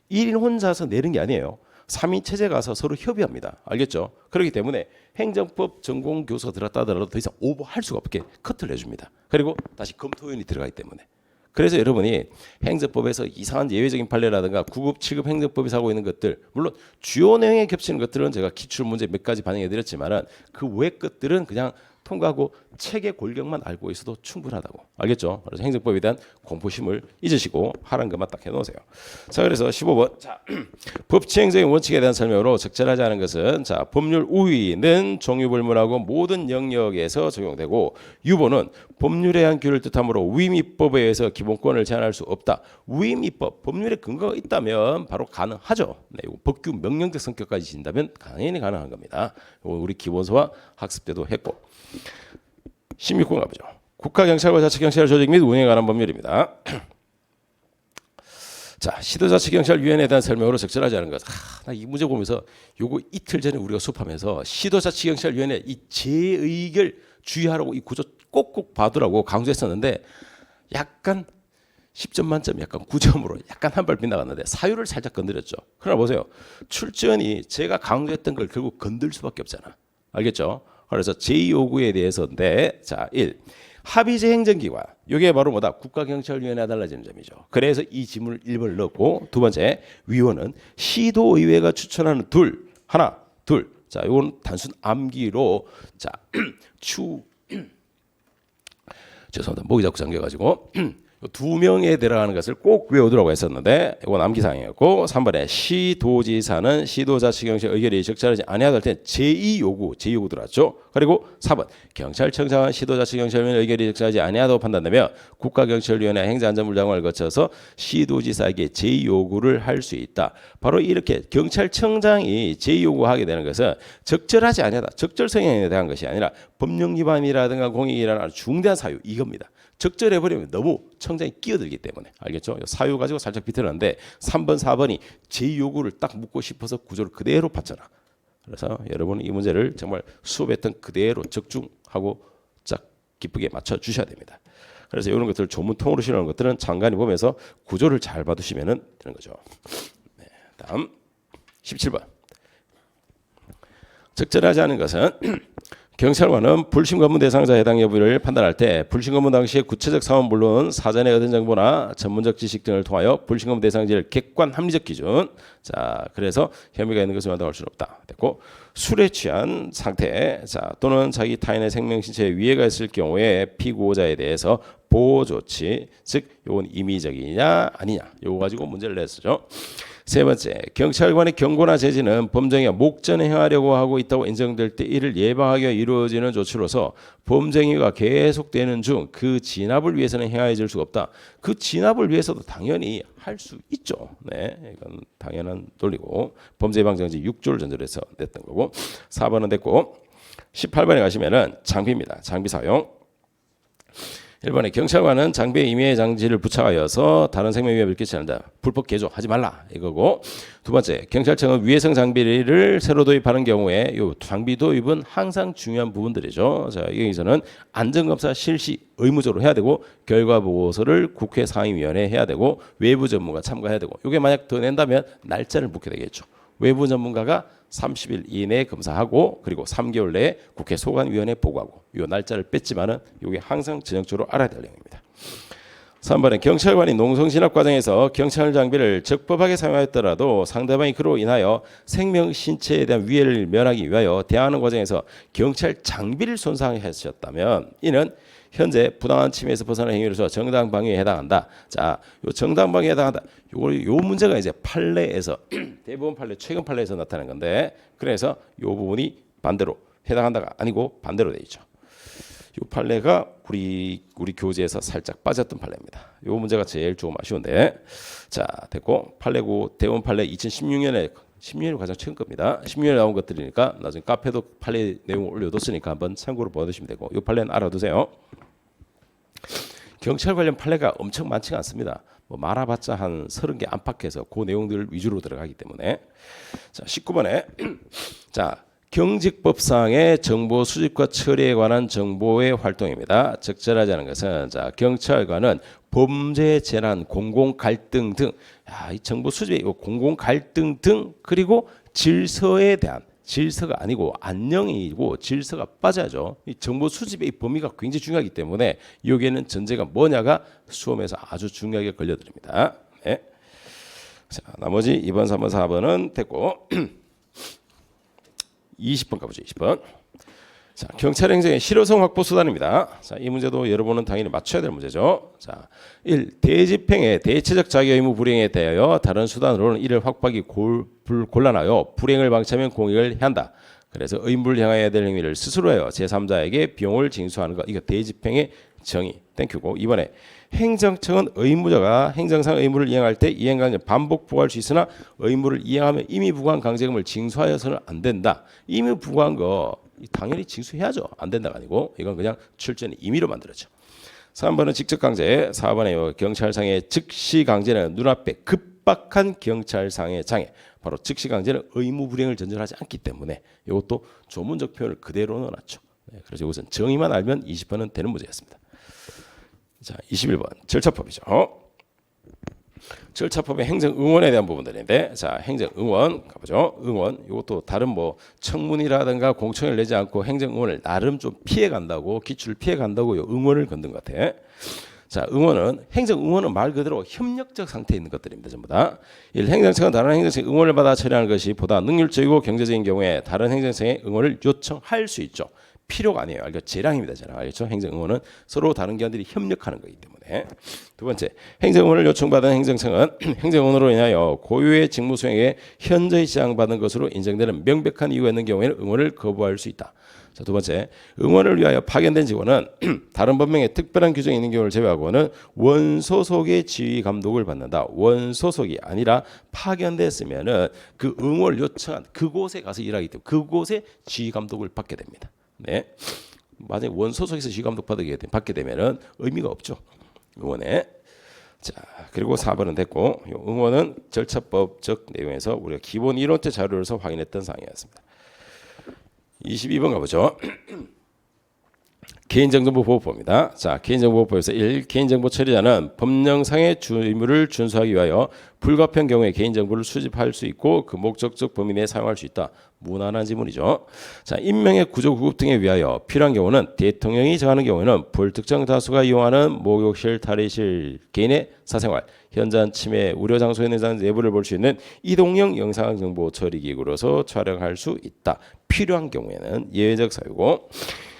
1인 혼자서 내는 게 아니에요. 3인 체제 가서 서로 협의합니다. 알겠죠? 그렇기 때문에 행정법 전공 교수가 들었다 하더라도 더 이상 오버할 수가 없게 커트를 해줍니다. 그리고 다시 검토위원이 들어가기 때문에. 그래서 여러분이 행정법에서 이상한 예외적인 판례라든가 9급, 7급 행정법에서 하고 있는 것들 물론 주요 내용에 겹치는 것들은 제가 기출문제 몇 가지 반영해 드렸지만은 그 외 것들은 그냥 통과하고 책의 골격만 알고 있어도 충분하다고. 알겠죠? 그래서 행정법에 대한 공포심을 잊으시고 하라는 것만 딱 해놓으세요. 자, 그래서 15번. 자, 법치행정의 원칙에 대한 설명으로 적절하지 않은 것은 자, 법률 우위는 종유불문하고 모든 영역에서 적용되고 유보는 법률에 의한 규율을 뜻하므로 위임법에 의해서 기본권을 제한할 수 없다. 위임법, 법률에 근거가 있다면 바로 가능하죠. 네, 법규 명령적 성격까지 진다면 당연히 가능한 겁니다. 우리 기본서와 학습 때도 했고. 16번 가보죠. 국가경찰과 자치경찰 조직 및 운영에 관한 법률입니다. 자, 시도자치경찰위원회에 대한 설명으로 적절하지 않은 것. 나 이 문제 보면서 요거 이틀 전에 우리가 수업하면서 시도자치경찰위원회 이 재의결 주의하라고 이 구조 꼭꼭 봐두라고 강조했었는데 약간 10점 만점 약간 9점으로 약간 한 발 빗나갔는데 사유를 살짝 건드렸죠. 그러나 보세요. 출전이 제가 강조했던 걸 결국 건들 수밖에 없잖아. 알겠죠? 그래서 제2요구에 대해서인데 자, 1. 합의제 행정기관. 이게 바로 뭐다? 국가경찰위원회와 달라지는 점이죠. 그래서 이 지문을 1번을 넣고 두 번째 위원은 시도의회가 추천하는 둘, 하나, 둘. 자, 이건 단순 암기로 자, 죄송합니다. 목이 자꾸 잠겨가지고 두 명에 들어가는 것을 꼭 외우도록 했었는데 이건 암기사항이었고 3번에 시도지사는 시도자치경찰 의결이 적절하지 아니하다 할 때 제2요구 들어왔죠. 그리고 4번 경찰청장은 시도자치경찰위원회 의결이 적절하지 아니하다고 판단되며 국가경찰위원회 행정안전부장관을 거쳐서 시도지사에게 제2요구를 할 수 있다. 바로 이렇게 경찰청장이 제2요구하게 되는 것은 적절하지 아니하다. 적절 성향에 대한 것이 아니라 법령 위반이라든가 공익이라는 아주 중대한 사유 이겁니다. 적절해버리면 너무 청장이 끼어들기 때문에 알겠죠? 사유 가지고 살짝 비틀었는데 3번 4번이 제2요구를 딱 묻고 싶어서 구조를 그대로 봤잖아. 그래서 여러분은 이 문제를 정말 수업했던 그대로 적중하고 짝 기쁘게 맞춰주셔야 됩니다. 그래서 이런 것들 조문통으로 실어놓은 것들은 장관이 보면서 구조를 잘 봐두시면 되는 거죠. 네, 다음 17번 적절하지 않은 것은 경찰관은 불신검문 대상자 해당 여부를 판단할 때 불신검문 당시의 구체적 상황은 물론 사전에 얻은 정보나 전문적 지식 등을 통하여 불신검문 대상자를 객관 합리적 기준 자 그래서 혐의가 있는 것을 만다할 수는 없다. 됐고 술에 취한 상태 자 또는 자기 타인의 생명 신체에 위해가 있을 경우에 피고자에 대해서 보호 조치 즉 이건 임의적이냐 아니냐 요거 가지고 문제를 냈었죠. 세 번째, 경찰관의 경고나 제지는 범죄가 목전에 행하려고 하고 있다고 인정될 때 이를 예방하기 위해 이루어지는 조치로서 범죄가 계속되는 중 그 진압을 위해서는 행하여질 수가 없다. 그 진압을 위해서도 당연히 할 수 있죠. 네, 이건 당연한 논리고 범죄 예방 정지 6조를 전제로 해서 냈던 거고 4번은 됐고 18번에 가시면은 장비입니다. 장비 사용. 1번에 경찰관은 장비에 임의의 장치를 부착하여서 다른 생명 위협을 끼치지 않는다. 불법 개조 하지 말라 이거고 두 번째 경찰청은 위해성 장비를 새로 도입하는 경우에 이 장비 도입은 항상 중요한 부분들이죠. 자 여기서는 안전검사 실시 의무적으로 해야 되고 결과 보고서를 국회 상임위원회에 해야 되고 외부 전문가 참가해야 되고 이게 만약 더 낸다면 날짜를 묻게 되겠죠. 외부 전문가가 30일 이내에 검사하고 그리고 3개월 내에 국회 소관위원회에 보고하고 이 날짜를 뺐지만은 이게 항상 전형적으로 알아야 될 내용입니다. 3번은 경찰관이 농성진압 과정에서 경찰 장비를 적법하게 사용하였더라도 상대방이 그로 인하여 생명 신체에 대한 위해를 면하기 위하여 대항하는 과정에서 경찰 장비를 손상하셨다면 이는 현재 부당한 침해에서 벗어난 행위로서 정당 방위에 해당한다. 자, 요 정당 방위에 해당한다. 요 문제가 이제 판례에서 대법원 판례 최근 판례에서 나타난 건데 그래서 요 부분이 반대로 해당한다가 아니고 반대로 돼 있죠. 요 판례가 우리 교재에서 살짝 빠졌던 판례입니다. 요 문제가 제일 좀 아쉬운데 자 됐고 판례고 대법원 판례 2016년에 16년이 가장 최근 겁니다. 16년에 나온 것들이니까 나중에 카페도 판례 내용을 올려뒀으니까 한번 참고로 보여주시면 되고 이 판례는 알아두세요. 경찰 관련 판례가 엄청 많지가 않습니다. 뭐 말아봤자 한 30개 안팎에서 그 내용들 위주로 들어가기 때문에 자 19번에 자 경직법상의 정보 수집과 처리에 관한 정보의 활동입니다. 적절하지 않은 것은 자 경찰관은 범죄 재난 공공 갈등 등 이 정보 수집에 공공 갈등 등 그리고 질서에 대한 질서가 아니고 안녕이고 질서가 빠져야죠. 이 정보 수집의 범위가 굉장히 중요하기 때문에 여기에는 전제가 뭐냐가 수험에서 아주 중요하게 걸려드립니다. 네. 자, 나머지 2번, 3번, 4번은 됐고 20번 가보죠. 20번. 자, 경찰 행정의 실효성 확보 수단입니다. 자, 이 문제도 여러분은 당연히 맞춰야 될 문제죠. 자, 1. 대집행의 대체적 자기 의무 불이행에 대하여 다른 수단으로는 이를 확보하기 곤란하여 불이행을 방치하면 공익을 해야 한다. 그래서 의무를 향하여야 될 행위를 스스로 하여 제3자에게 비용을 징수하는 것. 이거 대집행의 정의. 땡큐고. 이번에 행정청은 의무자가 행정상 의무를 이행할 때 이행강제 반복 부과할 수 있으나 의무를 이행하면 이미 부과한 강제금을 징수하여서는 안 된다. 이미 부과한 거 당연히 징수해야죠. 안 된다가 아니고 이건 그냥 출제는 임의로 만들었죠. 3번은 직접강제, 4번에 경찰상의 즉시강제는 눈앞에 급박한 경찰상의 장애. 바로 즉시강제는 의무불이행을 전제하지 않기 때문에 이것도 조문적 표현을 그대로 넣어놨죠. 네, 그래서 이것은 정의만 알면 20번은 되는 문제였습니다. 자, 21번 절차법이죠. 절차법의 행정응원에 대한 부분들인데, 자, 행정응원 가보죠. 응원 이것도 다른 뭐 청문이라든가 공청회를 내지 않고 행정응원을 나름 좀 피해간다고, 기출을 피해간다고 응원을 건든 것 같아. 자, 행정응원은 말 그대로 협력적 상태에 있는 것들입니다. 전부 다. 1. 행정청은 다른 행정청의 응원을 받아 처리하는 것이 보다 능률적이고 경제적인 경우에 다른 행정청의 응원을 요청할 수 있죠. 필요가 아니에요. 이거 재량입니다. 재량. 알겠죠? 행정응원은 서로 다른 기관들이 협력하는 거기 때문에. 두 번째, 행정응원을 요청받은 행정청은 행정응원으로 인하여 고유의 직무 수행에 현저히 지장받은 것으로 인정되는 명백한 이유가 있는 경우에는 응원을 거부할 수 있다. 자, 두 번째, 응원을 위하여 파견된 직원은 다른 법령에 특별한 규정이 있는 경우를 제외하고는 원소속의 지휘 감독을 받는다. 원소속이 아니라 파견됐으면은 그 응원을 요청한 그곳에 가서 일하기 때문에 그곳에 지휘 감독을 받게 됩니다. 네, 만약에 원소속에서 지휘 감독 받게 되면은 의미가 없죠. 응원에. 자, 그리고 4번은 됐고, 응원은 절차법적 내용에서 우리가 기본 이론체 자료에서 확인했던 사항이었습니다. 22번 가보죠. 개인정보보호법입니다. 자, 개인정보보호법에서 1. 개인정보 처리자는 법령상의 의무를 준수하기 위하여 불가피한 경우에 개인정보를 수집할 수 있고 그 목적적 범위 내에 사용할 수 있다. 무난한 지문이죠. 자, 인명의 구조 구급 등에 위하여 필요한 경우는 대통령이 정하는 경우에는 불특정 다수가 이용하는 목욕실, 탈의실, 개인의 사생활, 현장 침해, 우려 장소에 있는 내부를 볼 수 있는 이동형 영상 정보 처리 기구로서 촬영할 수 있다. 필요한 경우에는 예외적 사유고.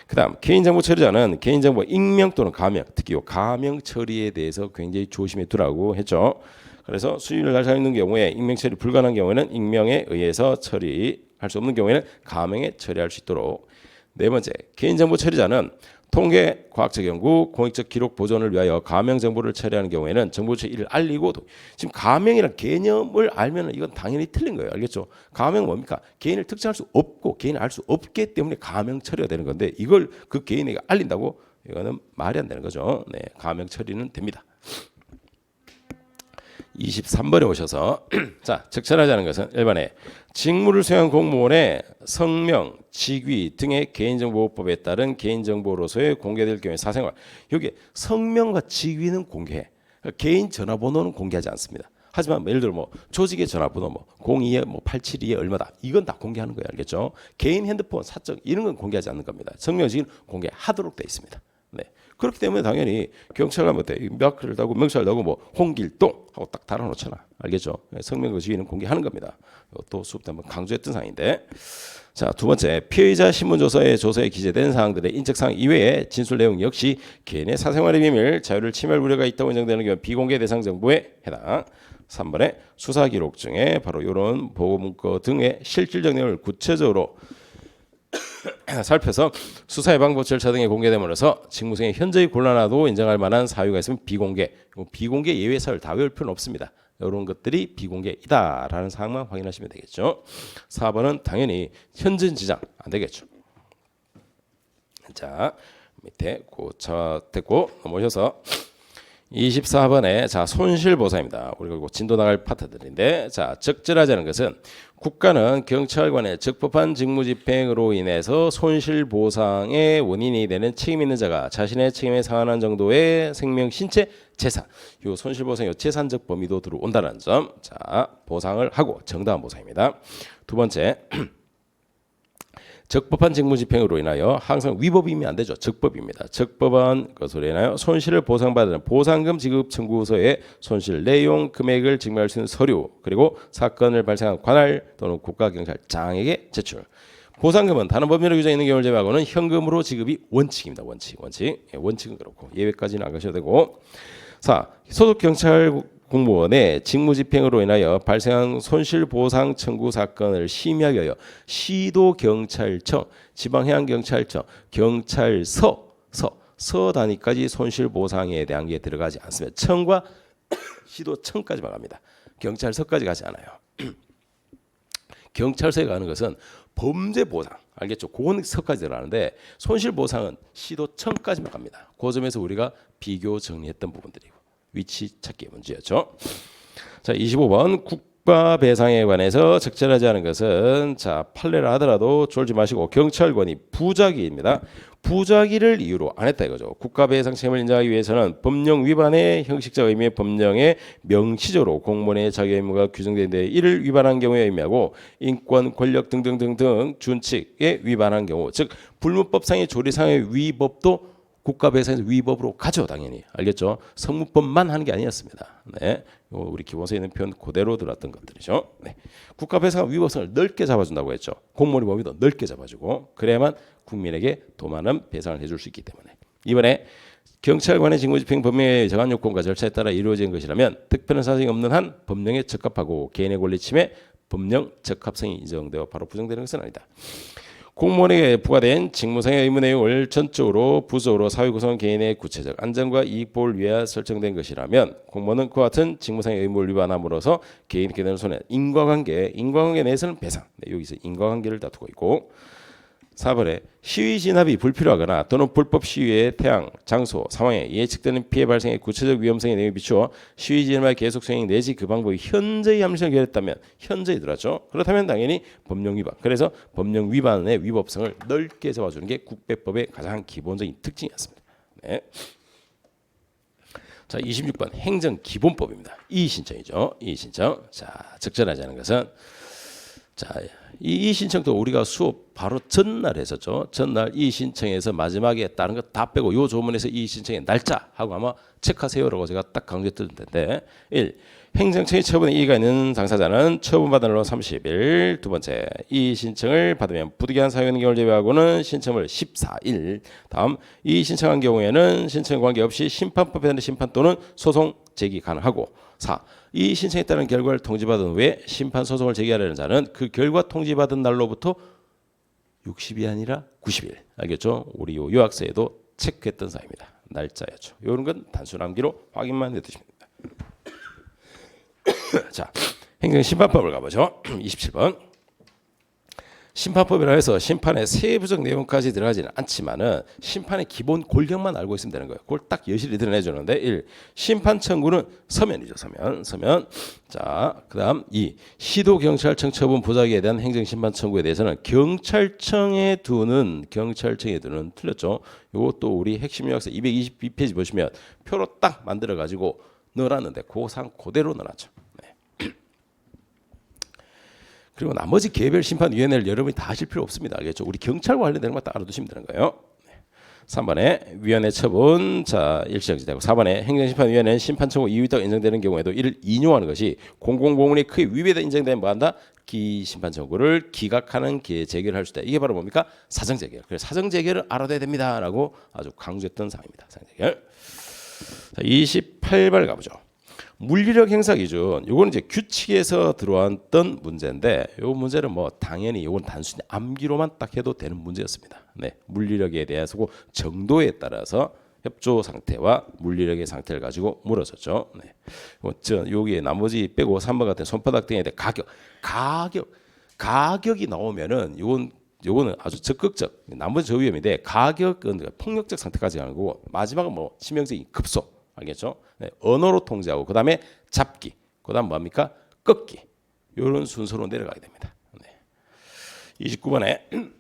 그다음 개인정보 처리자는 개인정보 익명 또는 가명, 특히 가명 처리에 대해서 굉장히 조심해 두라고 했죠. 그래서 수집을 잘 사용하는 경우에 익명 처리 불가능한 경우에는 익명에 의해서 처리할 수 없는 경우에는 가명에 처리할 수 있도록. 네 번째, 개인정보 처리자는 통계, 과학적 연구, 공익적 기록 보존을 위하여 가명 정보를 처리하는 경우에는 정보처리 이를 알리고. 지금 가명이라는 개념을 알면 이건 당연히 틀린 거예요. 알겠죠? 가명은 뭡니까? 개인을 특정할 수 없고 개인을 알 수 없기 때문에 가명 처리가 되는 건데 이걸 그 개인에게 알린다고? 이거는 말이 안 되는 거죠. 네, 가명 처리는 됩니다. 23번에 오셔서 자, 적절하지 않은 것은 1번에 직무를 수행한 공무원의 성명, 직위 등의 개인정보보호법에 따른 개인정보로서의 공개될 경우에 사생활. 여기 성명과 직위는 공개해. 개인 전화번호는 공개하지 않습니다. 하지만 예를 들어 뭐 조직의 전화번호 뭐 02에 뭐 872에 얼마다. 이건 다 공개하는 거예요. 알겠죠? 개인 핸드폰, 사적 이런 건 공개하지 않는 겁니다. 성명, 직위는 공개하도록 되어 있습니다. 네. 그렇기 때문에 당연히 경찰 가면 명찰을 달고 명찰을 달고 뭐 홍길동 하고 딱 달아놓잖아. 알겠죠? 성명과 지위는 공개하는 겁니다. 이것도 수업 때 한번 강조했던 사항인데. 자, 두 번째, 피의자 신문조서에 기재된 사항들의 인적사항 이외에 진술 내용 역시 개인의 사생활의 비밀, 자유를 침해할 우려가 있다고 인정되는 경우 비공개 대상 정보에 해당. 3번에 수사 기록 중에 바로 이런 보고 문건 등의 실질적 내용을 구체적으로 살펴서 수사의 방법 절차 등에 공개됨으로써 직무수행에 현저히 곤란하다고 인정할 만한 사유가 있으면 비공개 예외 사유를 다 외울 필요는 없습니다. 이런 것들이 비공개이다라는 사항만 확인하시면 되겠죠. 4번은 당연히 현진 지장 안 되겠죠. 자, 밑에 고차 됐고 넘어오셔서 24번에 자, 손실보상입니다. 우리가 진도 나갈 파트들인데, 자, 적절하지 않은 것은 국가는 경찰관의 적법한 직무집행으로 인해서 손실보상의 원인이 되는 책임 있는 자가 자신의 책임에 상환한 정도의 생명, 신체, 재산, 이 손실보상의 재산적 범위도 들어온다는 점, 자, 보상을 하고 정당한 보상입니다. 두 번째, 적법한 직무집행으로 인하여 항상 위법이면 안 되죠. 적법입니다. 적법한 것으로 인하여 손실을 보상받는 보상금 지급 청구서에 손실 내용, 금액을 증명할 수 있는 서류, 그리고 사건을 발생한 관할 또는 국가경찰장에게 제출. 보상금은 다른 법률에 규정에 있는 경우를 제외하고는 현금으로 지급이 원칙입니다. 원칙. 예, 원칙은 그렇고 예외까지는 안 가셔도 되고. 자, 소속 경찰 공무원의 직무집행으로 인하여 발생한 손실보상 청구 사건을 심의하기 위하여 시도경찰청, 지방해양경찰청, 경찰서, 서 단위까지 손실보상에 대한 게 들어가지 않습니다. 청과 시도청까지만 갑니다. 경찰서까지 가지 않아요. 경찰서에 가는 것은 범죄보상, 알겠죠? 그건 서까지 들어가는데 손실보상은 시도청까지만 갑니다. 그 점에서 우리가 비교 정리했던 부분들이고 위치 찾기 문제였죠. 자, 25번 국가배상에 관해서 적절하지 않은 것은 자, 판례를 하더라도 졸지 마시고 경찰관이 부작위입니다. 부작위를 이유로 안 했다 이거죠. 국가배상 책임을 인정하기 위해서는 법령 위반의 형식적 의미의 법령에 명시적으로 공무원의 자기 의무가 규정된 데 이를 위반한 경우에 의미하고 인권, 권력 등등등등 준칙에 위반한 경우, 즉 불문법상의 조리상의 위법도 국가배상에서 위법으로 가죠. 당연히 알겠죠. 성문법만 하는 게 아니었습니다. 네, 우리 기본서에 있는 표현 그대로 들었던 것들이죠. 네. 국가배상 위법성을 넓게 잡아준다고 했죠. 공무원의 범위도 넓게 잡아주고 그래야만 국민에게 더 많은 배상을 해줄 수 있기 때문에. 이번에 경찰관의 직무집행 법령의 정한 요건과 절차에 따라 이루어진 것이라면 특별한 사정이 없는 한 법령에 적합하고 개인의 권리 침해, 법령 적합성이 인정되어 바로 부정되는 것은 아니다. 공무원에게 부과된 직무상의 의무 내용을 전적으로 부수적으로 사회구성 개인의 구체적 안전과 이익보호를 위해 설정된 것이라면 공무원은 그와 같은 직무상의 의무를 위반함으로써 개인에게 되는 손해, 인과관계 내에서는 배상. 네, 여기서 인과관계를 다투고 있고 4번에 시위 진압이 불필요하거나 또는 불법 시위의 태양, 장소, 상황에 예측되는 피해 발생의 구체적 위험성에 내용에 비추어 시위 진압의 계속 수행 내지 그 방법이 현저히 함정을 결했다면 현저히 들었죠. 그렇다면 당연히 법령 위반. 그래서 법령 위반의 위법성을 넓게 잡아주는 게 국배법의 가장 기본적인 특징이었습니다. 네. 자, 26번 행정기본법입니다. 이의신청이죠. 이의신청. 자, 적절하지 않은 것은 자, 이 신청도 우리가 수업 바로 전날 했었죠. 전날 이 신청에서 마지막에 다른 거 다 빼고 요 조문에서 이 신청의 날짜 하고 아마 체크하세요라고 제가 딱 강조했던 텐데 1. 행정청의 처분에 이의가 있는 당사자는 처분받은 날로 30일. 두 번째, 이 신청을 받으면 부득이한 사유 있는 경우를 제외하고는 신청을 14일. 다음, 이 신청한 경우에는 신청 관계없이 심판법에 따른 심판 또는 소송 제기 가능하고 4. 이 신청에 따른 결과를 통지받은 후에 심판 소송을 제기하려는 자는 그 결과 통지받은 날로부터 60이 아니라 90일. 알겠죠? 우리 요 요약서에도 체크했던 사항입니다. 날짜였죠. 이런 건 단순 암기로 확인만 해두시면 됩니다. 자, 행정심판법을 가보죠. 27번. 심판법이라 해서 심판의 세부적 내용까지 들어가지는 않지만은 심판의 기본 골격만 알고 있으면 되는 거예요. 그걸 딱 여실히 드러내 주는데 1. 심판 청구는 서면이죠. 서면. 자, 그다음 2. 시도경찰청 처분 부작위에 대한 행정심판 청구에 대해서는 경찰청에 두는 틀렸죠. 이것도 우리 핵심 요약서 222페이지 보시면 표로 딱 만들어 가지고 넣어놨는데 그 상 그대로 넣어놨죠. 그리고 나머지 개별 심판위원회를 여러분이 다 하실 필요 없습니다. 알겠죠? 우리 경찰과 관련되는 거 딱 알아두시면 되는 거예요. 3번에 위원회 처분 일시정지되고 4번에 행정심판위원회는 심판 청구 이유 있다고 인정되는 경우에도 이를 인용하는 것이 공공보물의 크게 위배다 인정되면 뭐한다? 기심판 청구를 기각하는 재결을 할 수 있다. 이게 바로 뭡니까? 사정재결. 그래서 사정재결을 알아둬야 됩니다라고 아주 강조했던 사항입니다. 사정재결. 자, 28번 가보죠. 물리력 행사 기준, 요거는 이제 규칙에서 들어왔던 문제인데, 요 문제는 뭐 당연히 요건 단순히 암기로만 딱 해도 되는 문제였습니다. 네, 물리력에 대해서 정도에 따라서 협조 상태와 물리력의 상태를 가지고 물어졌죠. 네, 여기에 나머지 빼고 3번 같은 손바닥 등에 대해 가격이 나오면은 요거는 아주 적극적, 나머지 저위험인데 가격은 폭력적 상태까지 가는 거고 마지막은 뭐 치명적인 급소. 알겠죠? 네, 언어로 통제하고 그다음에 잡기, 그다음 뭡니까? 꺾기. 이런 순서로 내려가게 됩니다. 네. 29번에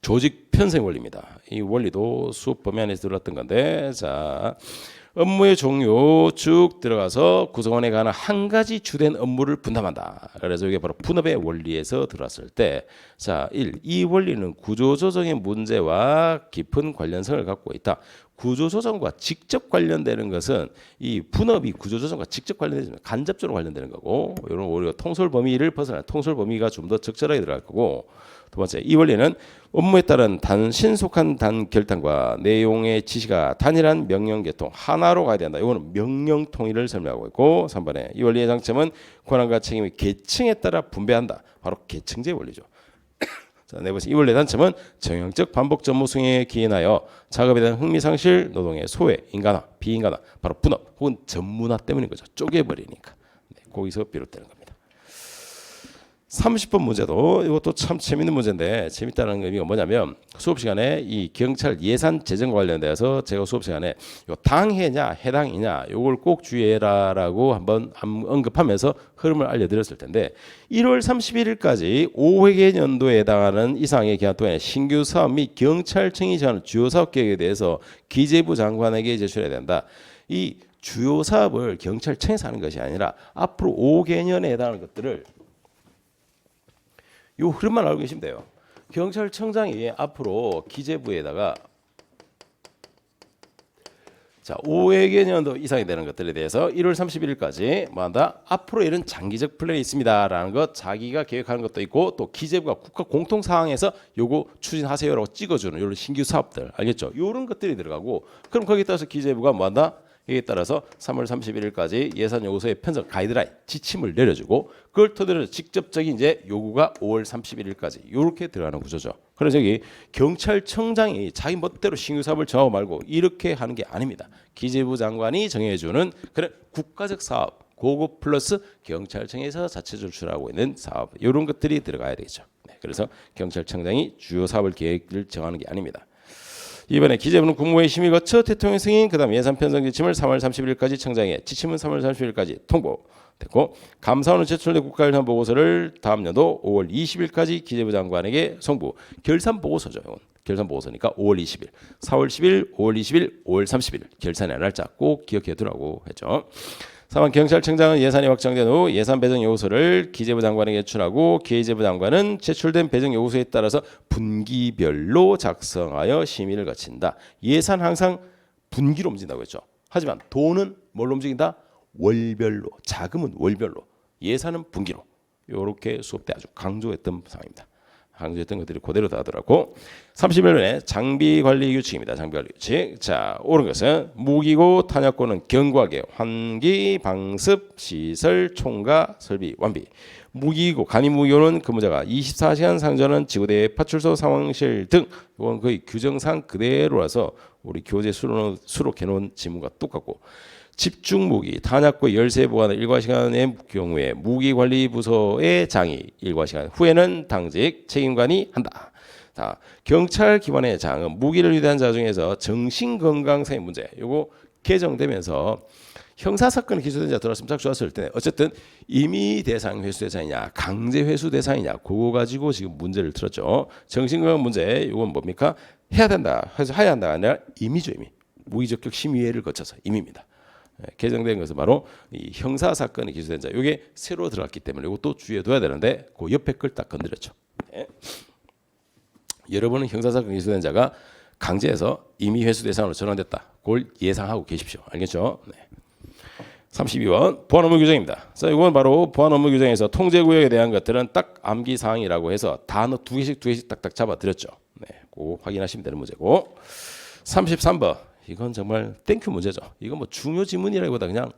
조직 편성 원리입니다. 이 원리도 수업 범위 안에서 들었던 건데, 자, 업무의 종류 쭉 들어가서 구성원에 관한 한 가지 주된 업무를 분담한다. 그래서 이게 바로 분업의 원리에서 들어왔을 때, 자, 1. 이 원리는 구조조정의 문제와 깊은 관련성을 갖고 있다. 구조조정과 직접 관련되는 것은 이 분업이 구조조정과 직접 관련되지 간접적으로 관련되는 거고, 이런 오히려 통솔 범위를 벗어나 통솔 범위가 좀 더 적절하게 들어갈 거고, 두 번째, 이 원리는 업무에 따른 신속한 결단과 내용의 지시가 단일한 명령 계통 하나로 가야 된다. 이거는 명령 통일을 설명하고 있고, 3번에 이 원리의 장점은 권한과 책임이 계층에 따라 분배한다. 바로 계층제 원리죠. 자, 네 번째, 이 원리의 단점은 정형적 반복 업무 수행에 기인하여 작업에 대한 흥미 상실, 노동의 소외, 인간화, 비인간화, 바로 분업 혹은 전문화 때문인 거죠. 쪼개버리니까. 네, 거기서 비롯되는 겁니다. 30번 문제도 이것도 참 재밌는 문제인데, 재밌다는 의미가 뭐냐면 수업 시간에 이 경찰 예산 재정과 관련돼서 제가 수업 시간에 요 당해냐 해당이냐 요걸 꼭 주의해라라고 한번 언급하면서 흐름을 알려드렸을 텐데, 1월 31일까지 5회계 연도에 해당하는 이상의 기간 동안에 신규 사업 및 경찰청이 정하는 주요 사업 계획에 대해서 기재부 장관에게 제출해야 된다. 이 주요 사업을 경찰청에서 하는 것이 아니라 앞으로 5개년에 해당하는 것들을 이 흐름만 알고 계시면 돼요. 경찰청장이 앞으로 기재부에다가 5회계년도 이상이 되는 것들에 대해서 1월 31일까지 뭐한다? 앞으로 이런 장기적 플랜이 있습니다라는 것 자기가 계획하는 것도 있고, 또 기재부가 국가 공통 사항에서 요거 추진하세요라고 찍어주는 이런 신규 사업들, 알겠죠? 이런 것들이 들어가고, 그럼 거기에 따라서 기재부가 뭐한다? 여기에 따라서 3월 31일까지 예산 요구서의 편성 가이드라인 지침을 내려주고, 그걸 토대로 직접적인 이제 요구가 5월 31일까지 이렇게 들어가는 구조죠. 그래서 여기 경찰청장이 자기 멋대로 신규 사업을 정하고 말고 이렇게 하는 게 아닙니다. 기재부 장관이 정해주는 그런 국가적 사업, 그거 플러스 경찰청에서 자체 조출하고 있는 사업, 이런 것들이 들어가야 되겠죠. 네, 그래서 경찰청장이 주요 사업을 계획을 정하는 게 아닙니다. 이번에 기재부는 국무회의 심의 거쳐 대통령 승인, 그다음 예산 편성 지침을 3월 30일까지 청장에, 지침은 3월 30일까지 통보됐고, 감사원은 제출된 국가결산 보고서를 다음 연도 5월 20일까지 기재부 장관에게 송부. 결산 보고서죠. 결산 보고서니까 5월 20일, 4월 10일, 5월 20일, 5월 30일 결산의 날짜 꼭 기억해 두라고 했죠. 3번 경찰청장은 예산이 확정된 후 예산 배정 요구서를 기재부 장관에게 제출하고, 기재부 장관은 제출된 배정 요구서에 따라서 분기별로 작성하여 심의를 거친다. 예산 항상 분기로 움직인다고 했죠. 하지만 돈은 뭘로 움직인다? 월별로. 자금은 월별로. 예산은 분기로. 이렇게 수업 때 아주 강조했던 상황입니다. 강조했던 것들이 그대로 나오더라고. 31번에 장비 관리 규칙입니다. 장비 관리 규칙. 자, 옳은 것은 무기고 탄약고는 견고하게 환기, 방습, 시설, 총과 설비 완비. 무기고 간이 무기고는 근무자가 24시간 상전은 지구대 파출소 상황실 등, 이건 거의 규정상 그대로라서 우리 교재 수록해 놓은 지문과 똑같고, 집중 무기, 탄약고 열쇠 보관을 일과 시간의 경우에 무기관리부서의 장이, 일과 시간 후에는 당직 책임관이 한다. 자, 경찰 기관의 장은 무기를 유대한 자 중에서 정신건강상의 문제, 요거 개정되면서 형사사건에 기소된 자 들어왔으면 딱 좋았을 텐데, 어쨌든 임의 대상 회수 대상이냐 강제 회수 대상이냐 그거 가지고 지금 문제를 들었죠. 정신건강 문제, 이건 뭡니까? 해야 된다, 해서 해야 한다가 아니라 임의죠. 임의. 무기적격 심의회를 거쳐서 임의입니다. 개정된 것은 바로 이 형사 사건에 기소된 자, 이게 새로 들어갔기 때문에 이것도 주의해둬야 되는데 그 옆에 걸 딱 건드렸죠. 네. 여러분은 형사 사건에 기소된 자가 강제해서 임의 회수 대상으로 전환됐다. 그걸 예상하고 계십시오. 알겠죠? 네. 32번 보안 업무 규정입니다. 자, 이건 바로 보안 업무 규정에서 통제 구역에 대한 것들은 딱 암기 사항이라고 해서 단어 두 개씩 딱딱 잡아드렸죠. 네, 그거 확인하시면 되는 문제고. 33번. 이건 정말 땡큐 문제죠. 이건 뭐 중요 지문이라기보다 그냥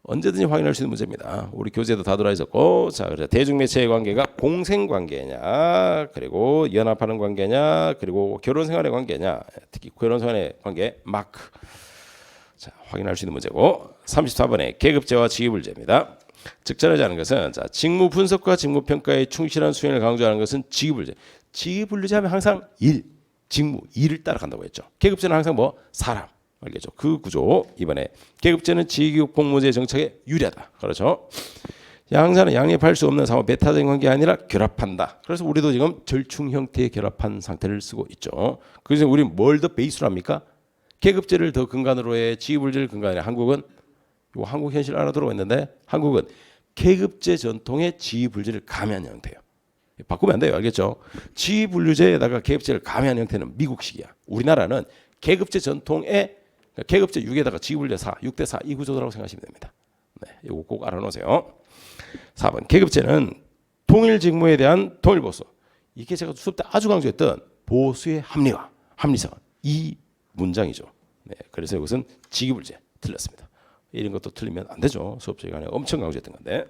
언제든지 확인할 수 있는 문제입니다. 우리 교재도 다 들어와 있었고, 자, 그래서 대중매체의 관계가 공생 관계냐, 그리고 연합하는 관계냐, 그리고 결혼생활의 관계냐, 특히 결혼생활의 관계 마크. 자, 확인할 수 있는 문제고. 34번에 계급제와 직위불제입니다. 직전하지 않은 것은, 자, 직무 분석과 직무 평가에 충실한 수행을 강조하는 것은 직위불제. 직위불제하면 항상 일. 직무, 일을 따라간다고 했죠. 계급제는 항상 뭐 사람, 알겠죠? 그 구조. 이번에 계급제는 직위국 공무제 정책에 유리하다. 그렇죠? 양자는 양립할 수 없는 상호 배타적인 관계가 아니라 결합한다. 그래서 우리도 지금 절충 형태의 결합한 상태를 쓰고 있죠. 그래서 우리는 뭘 더 베이스로 합니까? 계급제를 더 근간으로 해, 직위불제를 근간으로 해. 한국은 요 한국 현실 알아들어 있는데, 한국은 계급제 전통에 직위불제를 가미한 형태예요. 바꾸면 안 돼요. 알겠죠? 지분류제에다가 계급제를 가미한 형태는 미국식이야. 우리나라는 계급제 전통에, 계급제 6에다가 지분류제 4, 6대 4 이 구조라고 생각하시면 됩니다. 네, 이거 꼭 알아놓으세요. 4번 계급제는 통일 직무에 대한 통일 보수, 이게 제가 수업 때 아주 강조했던 보수의 합리화, 합리성 이 문장이죠. 네, 그래서 이것은 직위불제 틀렸습니다. 이런 것도 틀리면 안 되죠. 수업 시간에 엄청 강조했던 건데.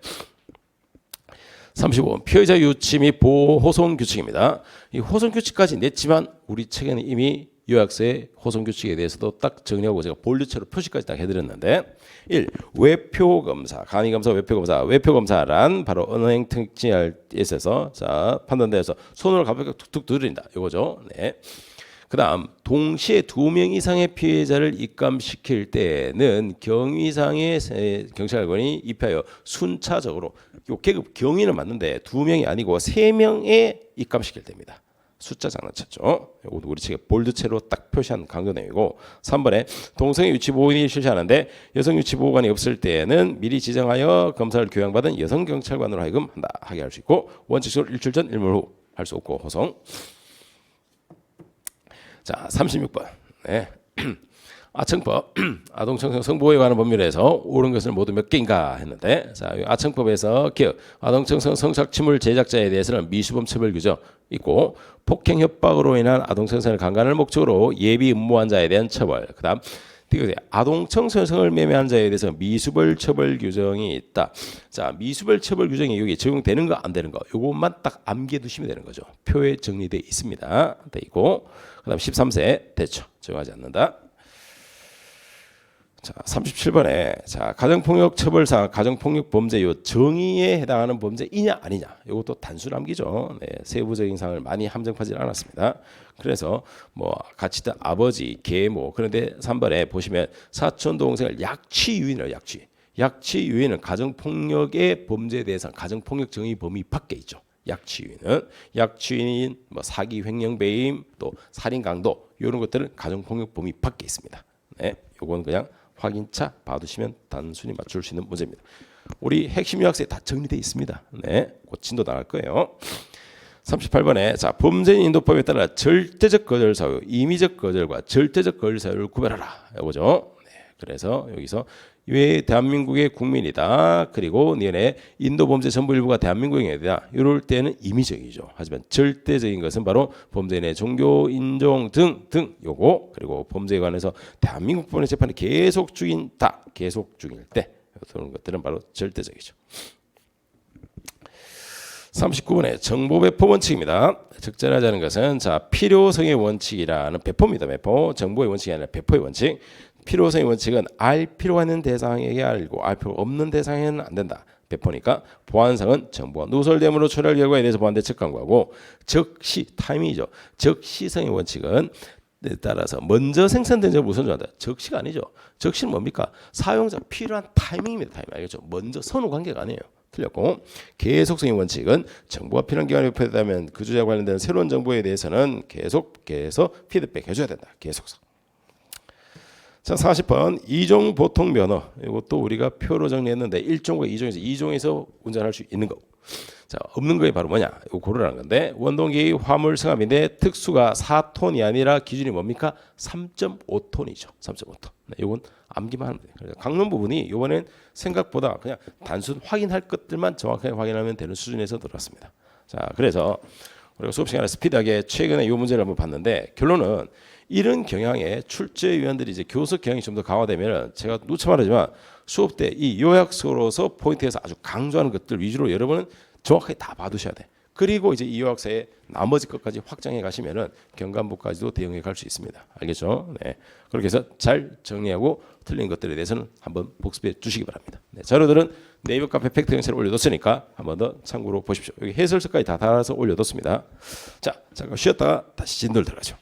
35번 피해자 유치 및 보호 호송 규칙입니다. 이 호송 규칙까지 냈지만 우리 책에는 이미 요약서의 호송 규칙에 대해서도 딱 정리하고 제가 볼류체로 표시까지 딱 해드렸는데 1. 외표 검사, 간이 검사, 외표 검사, 외표 검사란 바로 은행 특징에 있어서 자 판단돼서 손으로 가볍게 툭툭 두드린다 이거죠. 네. 그다음 동시에 2명 이상의 피해자를 입감시킬 때는 경위상의 경찰관이 입하여 순차적으로 요 계급 경위는 맞는데 2명이 아니고 3명에 입감시킬 때입니다. 숫자 장난쳤죠. 이것도 우리 책에 볼드체로 딱 표시한 강조 내용이고 3번에 동성애 유치 보호인이 실시하는데 여성 유치 보호관이 없을 때에는 미리 지정하여 검사를 교양받은 여성 경찰관으로 하여금 한다 하게 할 수 있고 원칙적으로 일주일 전 일몰 후 할 수 없고 호송. 자 36번 네. 아청법 아동청소년 성보호에 관한 법률에서 옳은 것을 모두 몇 개인가 했는데 자 아청법에서 기억 아동청소년 성착취물 제작자에 대해서는 미수범 처벌 규정 있고 폭행 협박으로 인한 아동청소년 강간을 목적으로 예비 음모한 자에 대한 처벌 그다음 아동청소년을 매매한 자에 대해서 미수벌 처벌 규정이 있다. 자 미수벌 처벌 규정이 여기 적용되는 거 안 되는 거 요것만 딱 암기해 두시면 되는 거죠. 표에 정리돼 있습니다. 돼 있고 그다음 13세 대처 적용하지 않는다. 자 37번에 자 가정폭력 처벌상 가정폭력 범죄 요 정의에 해당하는 범죄이냐 아니냐 이것도 단순 암기죠. 네, 세부적인 사항을 많이 함정하지 않았습니다. 그래서 뭐 같이 있던 아버지 계모 그런데 3번에 보시면 사촌 동생을 약취유인이라고 약취유인은 가정폭력의 범죄에 대해서 가정폭력 정의 범위 밖에 있죠. 약취유인 뭐 사기 횡령 배임 또 살인 강도 이런 것들은 가정폭력 범위 밖에 있습니다. 네, 요건 그냥 확인차 봐두시면 단순히 맞출 수 있는 문제입니다. 우리 핵심 요약서에 다 정리되어 있습니다. 네, 곧 진도 나갈 거예요. 38번에 자 범죄인 인도법에 따라 절대적 거절 사유, 임의적 거절과 절대적 거절 사유를 구별하라. 이거죠. 네, 그래서 여기서 왜 대한민국의 국민이다. 그리고 니네 인도범죄 전부 일부가 대한민국인이다. 이럴 때는 임의적이죠. 하지만 절대적인 것은 바로 범죄인의 종교, 인종 등 요거 그리고 범죄에 관해서 대한민국 법원의 재판이 계속 중일 때 그런 것들은 바로 절대적이죠. 39번에 정보 배포 원칙입니다. 적절하자는 것은 자 필요성의 원칙이라는 배포입니다. 배포 정보의 원칙이 아니라 배포의 원칙. 필요성의 원칙은 알 필요가 있는 대상에게 알고 알 필요 없는 대상에는 안 된다. 배포니까 보안상은 정보가 누설됨으로 처리할 결과에 대해서 보안대 측강구하고 적시 타이밍이죠. 적시성의 원칙은 따라서 먼저 생산된 점을 우선적한다. 적시가 아니죠. 적시는 뭡니까? 사용자 필요한 타이밍입니다. 타이밍 알겠죠? 먼저 선후 관계가 아니에요. 틀렸고 계속성의 원칙은 정보가 필요한 기간에 배포되다면 그 주제와 관련된 새로운 정보에 대해서는 계속해서 피드백 해줘야 된다. 계속성. 자 40번 이종 보통 면허 이것도 우리가 표로 정리했는데 1종과 2종에서 2종에서 운전할 수 있는 거. 자 없는 거에 바로 뭐냐 이거 고르라는 건데 원동기 화물 승합인데 특수가 4톤이 아니라 기준이 뭡니까 3.5톤이죠 3.5톤. 네, 이건 암기만 하면 돼요. 강론 부분이 이번엔 생각보다 그냥 단순 확인할 것들만 정확하게 확인하면 되는 수준에서 들어왔습니다. 자 그래서 우리가 수업 시간에 스피드하게 최근에 이 문제를 한번 봤는데 결론은 이런 경향에 출제위원들이 이제 교섭 경향이 좀 더 강화되면 제가 누차 말하지만 수업 때 이 요약서로서 포인트에서 아주 강조하는 것들 위주로 여러분은 정확하게 다 봐두셔야 돼. 그리고 이제 이 요약서의 나머지 것까지 확장해 가시면은 경감부까지도 대응해 갈 수 있습니다. 알겠죠? 네. 그렇게 해서 잘 정리하고 틀린 것들에 대해서는 한번 복습해 주시기 바랍니다. 네. 자료들은 네이버 카페 팩트 형태로 올려뒀으니까 한번 더 참고로 보십시오. 여기 해설서까지 다 달아서 올려뒀습니다. 자, 잠깐 쉬었다가 다시 진도를 들어가죠.